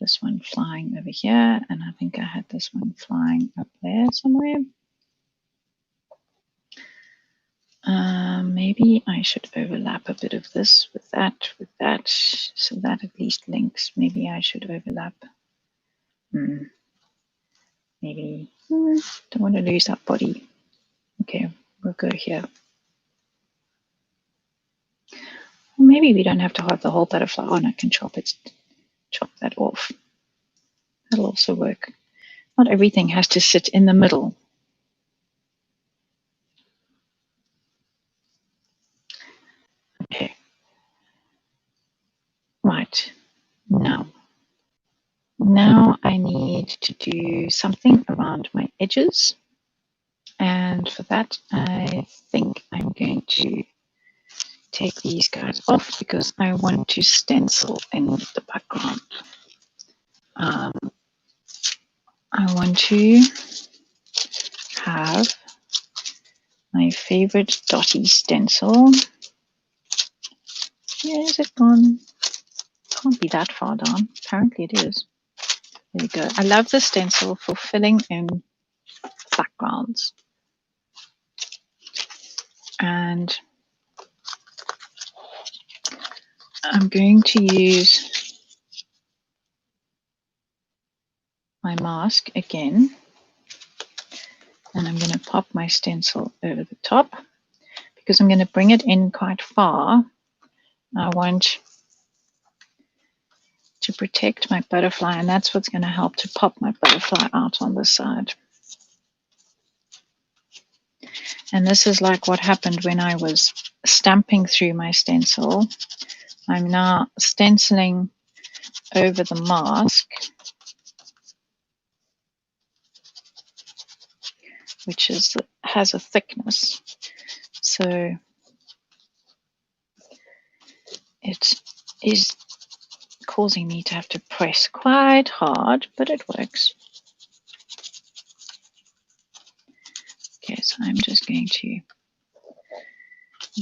this one flying over here, and I think I had this one flying up there somewhere. Maybe I should overlap a bit of this with that, so that at least links. Maybe I should overlap. Maybe, don't want to lose that body. Okay, we'll go here. Well, maybe we don't have to have the whole butterfly on. I can chop that off. That'll also work. Not everything has to sit in the middle. Okay. Right. Now I need to do something around my edges. And for that, I think I'm going to take these guys off because I want to stencil in the background. I want to have my favorite dotty stencil. Where is it gone? Can't be that far down. Apparently it is. There we go. I love the stencil for filling in backgrounds. And I'm going to use my mask again. And I'm going to pop my stencil over the top because I'm going to bring it in quite far. I want to protect my butterfly, and that's what's going to help to pop my butterfly out on this side. And this is like what happened when I was stamping through my stencil. I'm now stenciling over the mask, which has a thickness. So it is causing me to have to press quite hard, but it works. Okay, so I'm just going to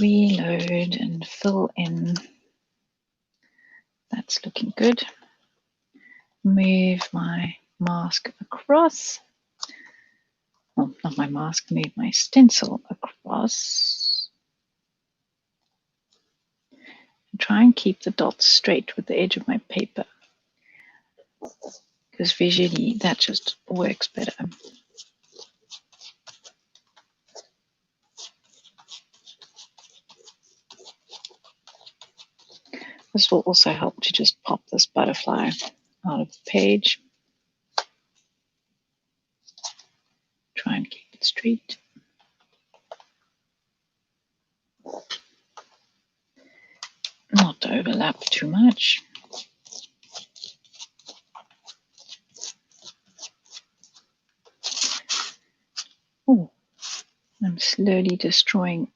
reload and fill in. That's looking good. Move my mask across. Well, not my mask, move my stencil across. And try and keep the dots straight with the edge of my paper, because visually that just works better. This will also help to just pop this butterfly out of the page. Try and keep it straight. Not to overlap too much. Oh, I'm slowly destroying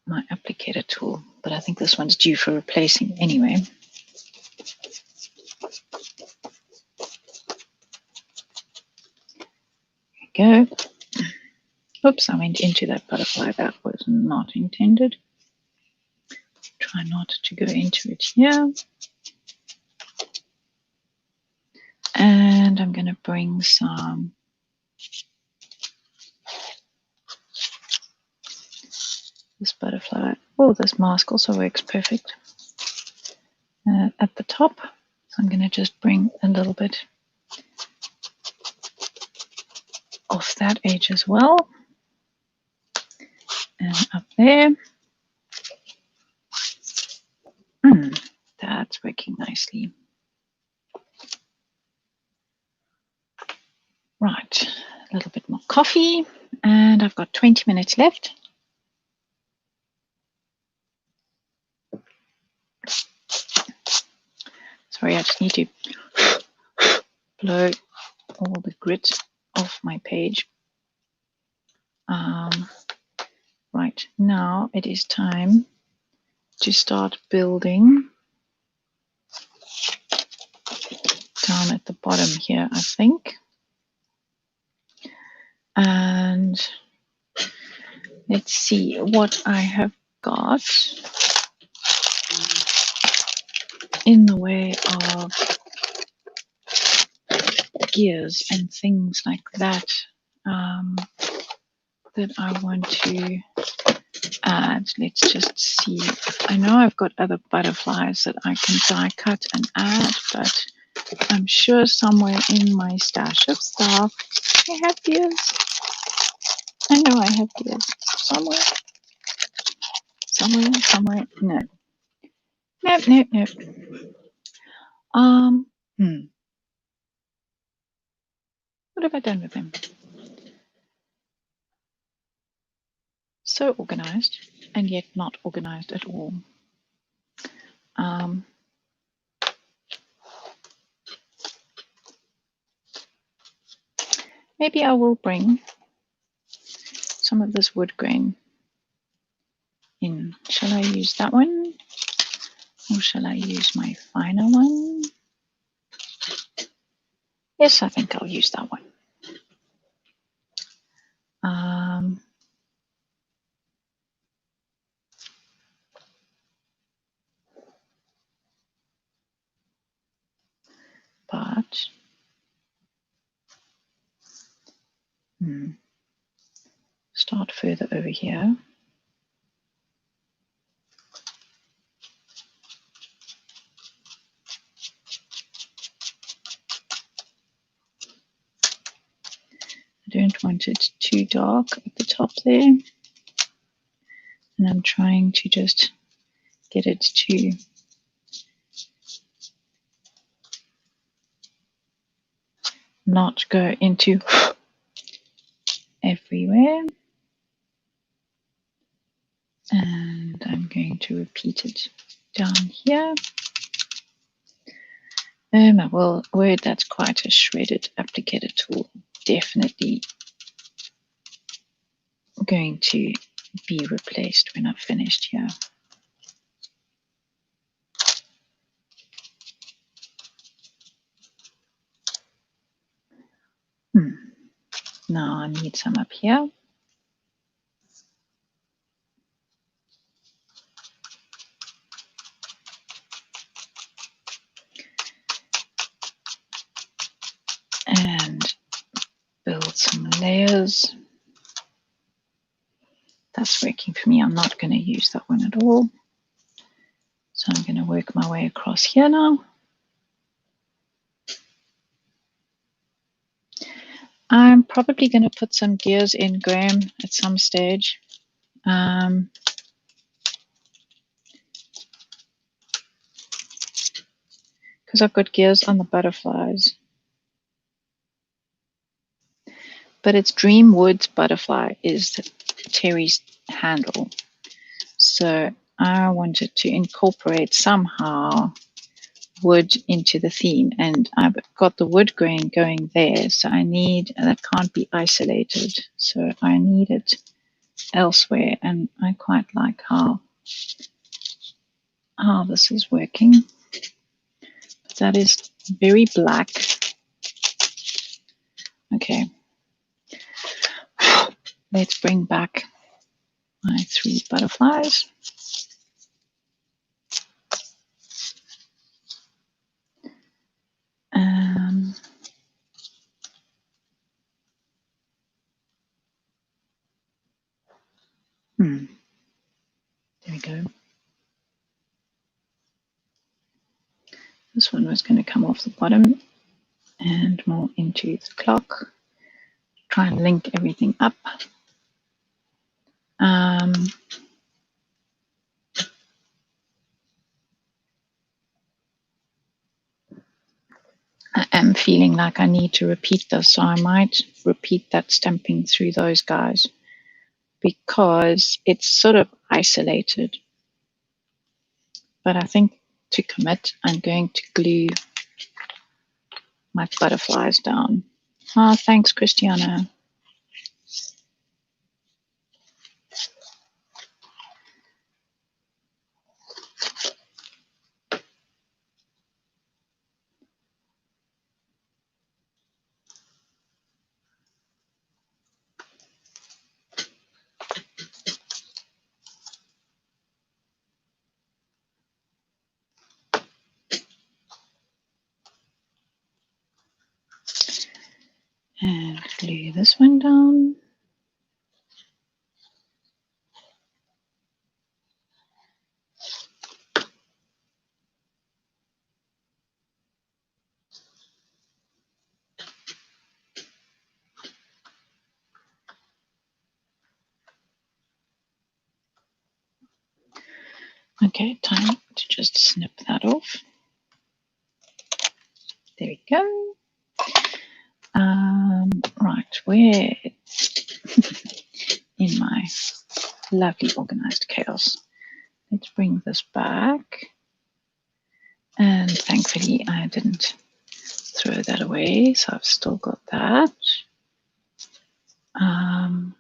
my applicator tool, but I think this one's due for replacing anyway. There we go. Oops, I went into that butterfly. That was not intended. Try not to go into it here. And I'm going to bring some this butterfly. Oh, this mask also works perfect at the top. So I'm going to just bring a little bit off that edge as well. And up there. That's working nicely. Right, a little bit more coffee, and I've got 20 minutes left. Sorry, I just need to blow all the grit off my page. Right, now it is time to start building down at the bottom here, I think. And let's see what I have got in the way of gears and things like that that I want to add. Let's just see. I know I've got other butterflies that I can die cut and add, but I'm sure somewhere in my stash of stuff I have gears. I know I have gears somewhere. No. Nope. What have I done with them? So organized, and yet not organized at all. Maybe I will bring some of this wood grain in. Shall I use that one? Or shall I use my finer one? Yes, I think I'll use that one. But start further over here. I don't want it too dark at the top there. And I'm trying to just get it to not go into everywhere. And I'm going to repeat it down here. My word, that's quite a shredded applicator tool. Definitely going to be replaced when I've finished here. Now I need some up here. And build some layers. That's working for me. I'm not going to use that one at all. So I'm going to work my way across here now. I'm probably going to put some gears in, Graham, at some stage. Because I've got gears on the butterflies. But it's Dreamwoods Butterfly is Terry's handle. So I wanted to incorporate somehow wood into the theme, and I've got the wood grain going there, so I need, that can't be isolated, so I need it elsewhere, and I quite like how this is working. But that is very black. Okay, let's bring back my 3 butterflies. There we go. This one was going to come off the bottom and more into the clock. Try and link everything up. I am feeling like I need to repeat this, so I might repeat that stamping through those guys because it's sort of isolated. But I think to commit, I'm going to glue my butterflies down. Oh, thanks, Christiana. And glue this one down. Okay, time to just snip that off. There we go. Right, where in my lovely organized chaos. Let's bring this back. And thankfully I didn't throw that away, so I've still got that. And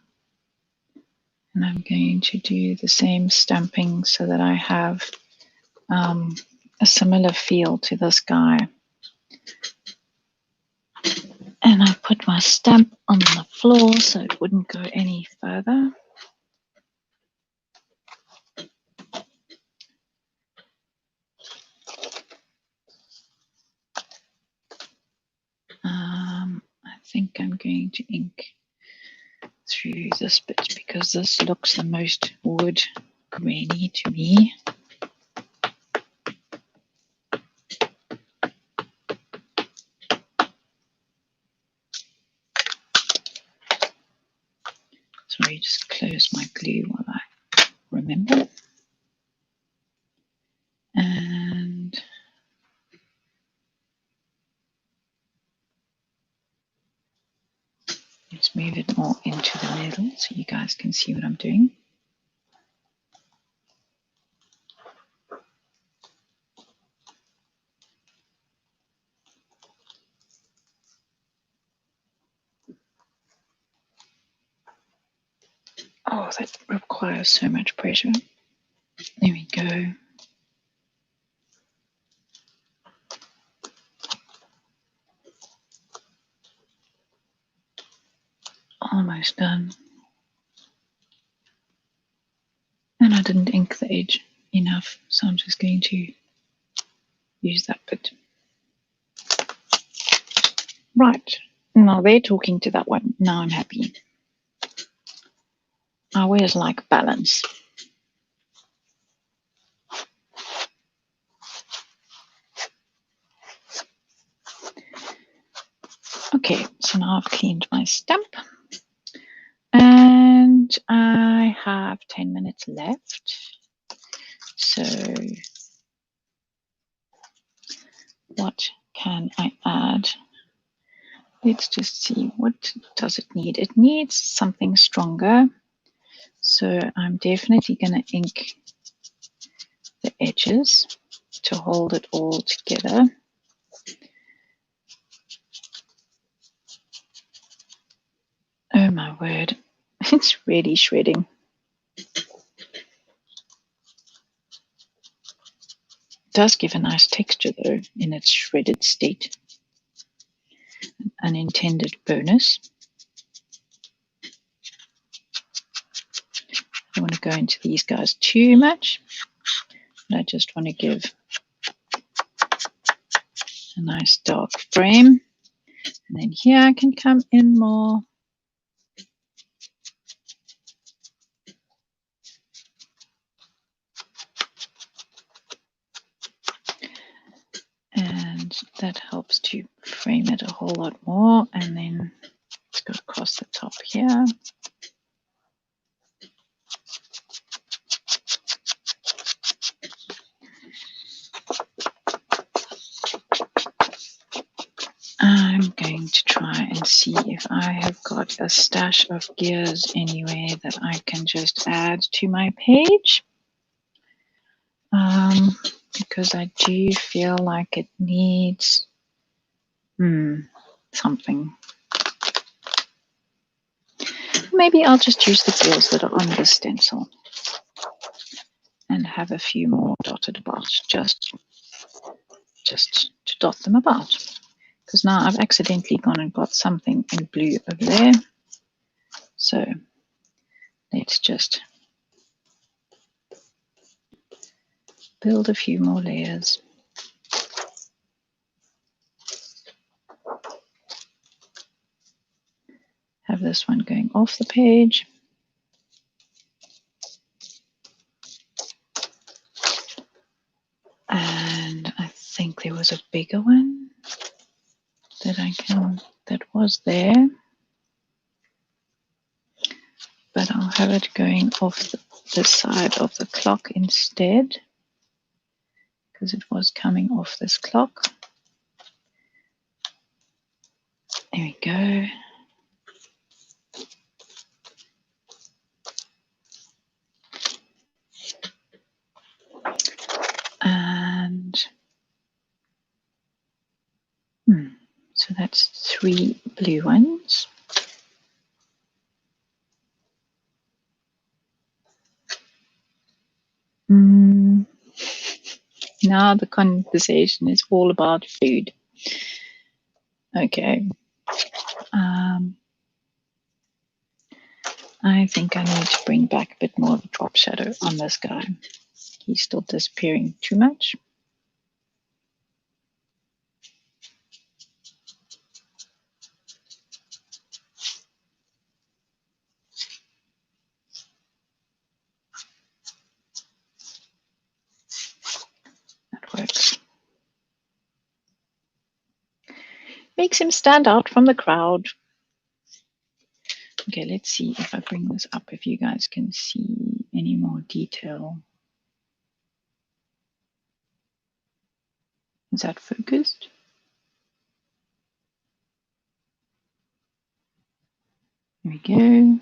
I'm going to do the same stamping so that I have a similar feel to this guy. And I put my stamp on the floor so it wouldn't go any further. I think I'm going to ink through this bit because this looks the most wood grainy to me. Sorry, just close my glue while I remember. And let's move it more into the middle so you guys can see what I'm doing. Oh, that requires so much pressure. There we go. Almost done. And I didn't ink the edge enough, so I'm just going to use that bit. Right, now they're talking to that one. Now I'm happy. I always like balance. Okay, so now I've cleaned my stamp. And I have 10 minutes left. So what can I add? Let's just see, what does it need? It needs something stronger. So I'm definitely going to ink the edges to hold it all together. Oh my word, it's really shredding. It does give a nice texture though in its shredded state. An unintended bonus. I don't want to go into these guys too much, but I just want to give a nice dark frame. And then here I can come in more. And that helps to frame it a whole lot more. And then let's go across the top here. I'm going to try and see if I have got a stash of gears anywhere that I can just add to my page. Because I do feel like it needs something. Maybe I'll just use the gears that are on the stencil and have a few more dotted about, just to dot them about. Because now I've accidentally gone and got something in blue over there. So let's just build a few more layers. Have this one going off the page. And I think there was a bigger one that was there. But I'll have it going off the side of the clock instead, because it was coming off this clock. There we go. And so that's 3 blue ones. Now the conversation is all about food. Okay. I think I need to bring back a bit more of a drop shadow on this guy. He's still disappearing too much. That works. Makes him stand out from the crowd. Okay, let's see if I bring this up, if you guys can see any more detail. Is that focused? There we go.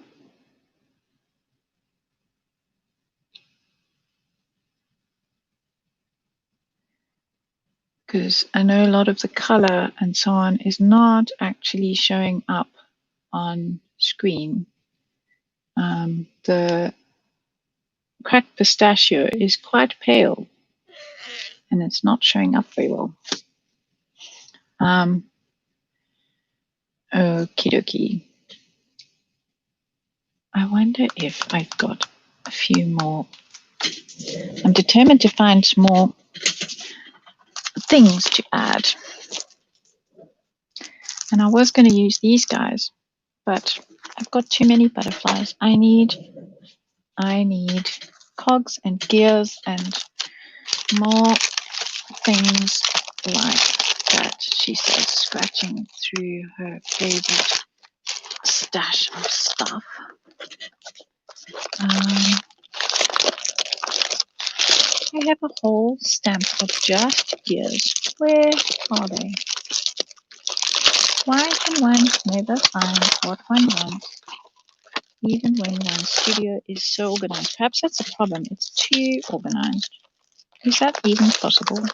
Because I know a lot of the color and so on is not actually showing up on screen. The cracked pistachio is quite pale and it's not showing up very well. Okie dokie. I wonder if I've got a few more. I'm determined to find some more things to add. And I was going to use these guys, but I've got too many butterflies. I need cogs and gears and more things like that. She says, scratching through her favorite stash of stuff. I have a whole stamp of just gears. Where are they? Why can one never find what one wants, even when one's studio is so organized? Perhaps that's the problem. It's too organized. Is that even possible?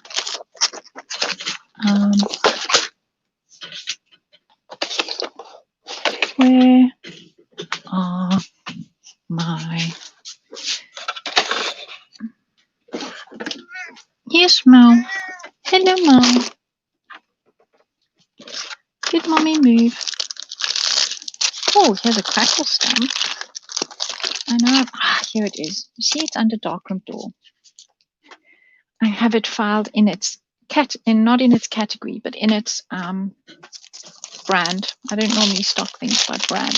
Where are my... Yes, Mo. Hello, Mo. Did Mommy move? Oh, here's a crackle stamp. I know. Here it is. You see, it's under darkroom door. I have it filed in its not in its category, but in its brand. I don't normally stock things by brand,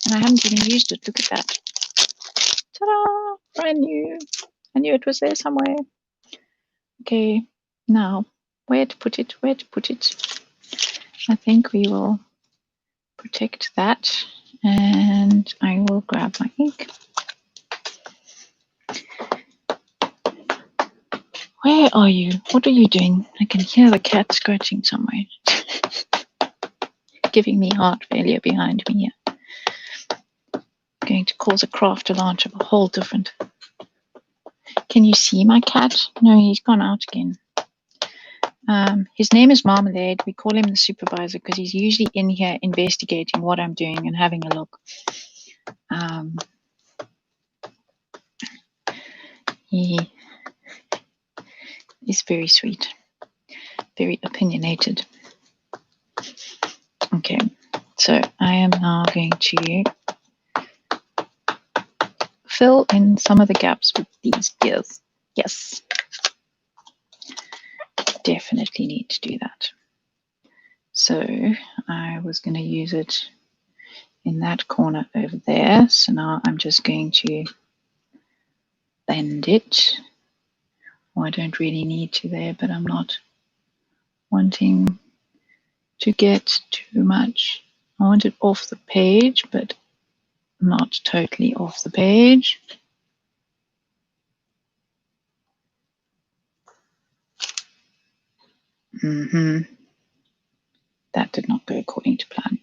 and I haven't even used it. Look at that! Ta-da! Brand new. I knew it was there somewhere. Okay, now where to put it? Where to put it? I think we will protect that, and I will grab my ink. Where are you? What are you doing? I can hear the cat scratching somewhere. Giving me heart failure behind me here. Going to cause a craft launch of a whole different... Can you see my cat? No, he's gone out again. His name is Marmalade. We call him the supervisor because he's usually in here investigating what I'm doing and having a look. He is very sweet, very opinionated. Okay, so I am now going to fill in some of the gaps with these gears. Yes, definitely need to do that. So I was going to use it in that corner over there. So now I'm just going to bend it. Oh, I don't really need to there, but I'm not wanting to get too much. I want it off the page, but not totally off the page. That did not go according to plan.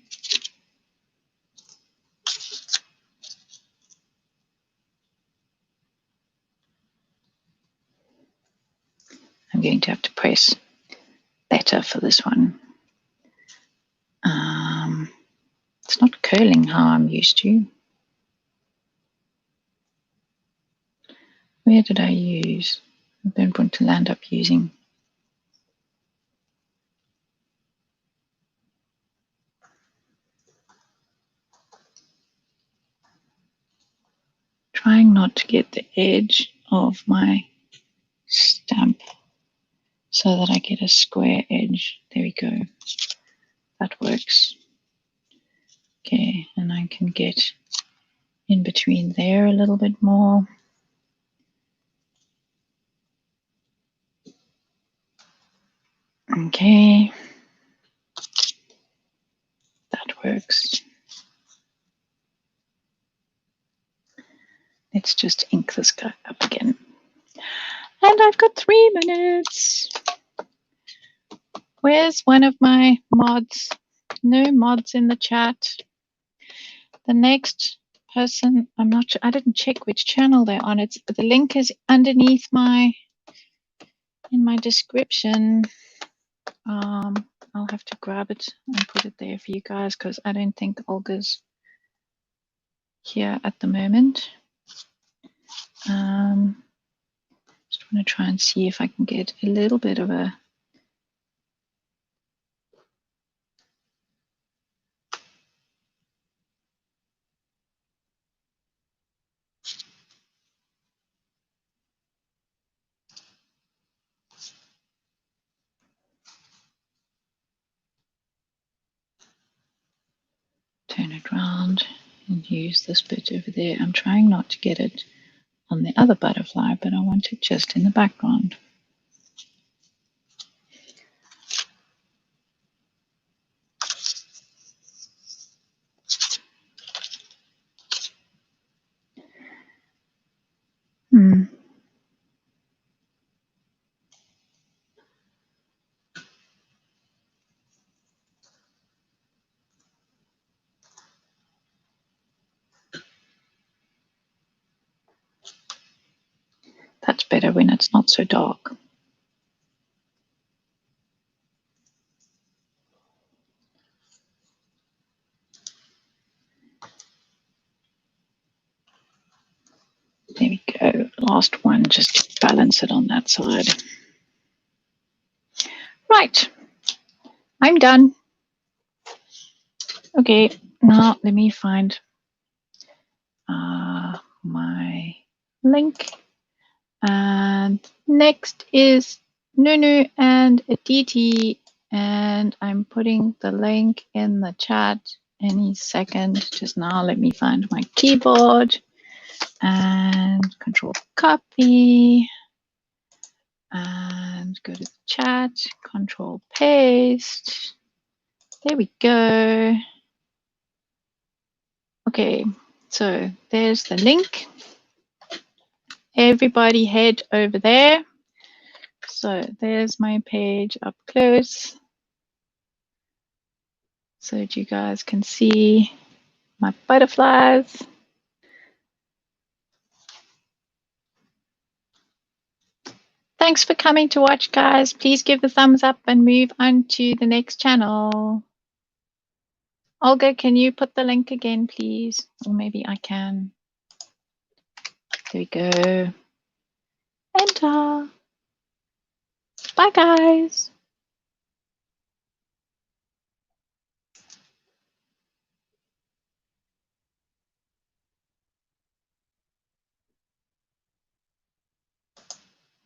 I'm going to have to press better for this one. It's not curling how I'm used to. Where did I use? I don't want to land up using. Trying not to get the edge of my stamp so that I get a square edge. There we go. That works. Okay, and I can get in between there a little bit more. Okay, that works. Let's just ink this guy up again. And I've got 3 minutes. Where's one of my mods? No mods in the chat. The next person, I'm not sure, I didn't check which channel they're on. It's the link is underneath in my description. I'll have to grab it and put it there for you guys because I don't think Olga's here at the moment. Just want to try and see if I can get a little bit of a turn it around and use this bit over there. I'm trying not to get it on the other butterfly, but I want it just in the background. That's better when it's not so dark. There we go. Last one, just to balance it on that side. Right. I'm done. Okay, now let me find my link. And next is NUNEKA and ADI, and I'm putting the link in the chat any second. Just now, let me find my keyboard and control copy and go to the chat, control paste. There we go. Okay, so there's the link. Everybody head over there. So there's my page up close so that you guys can see my butterflies. Thanks for coming to watch, guys. Please give the thumbs up and move on to the next channel. Olga, can you put the link again, please? Or maybe I can. There we go. Enter. Bye, guys.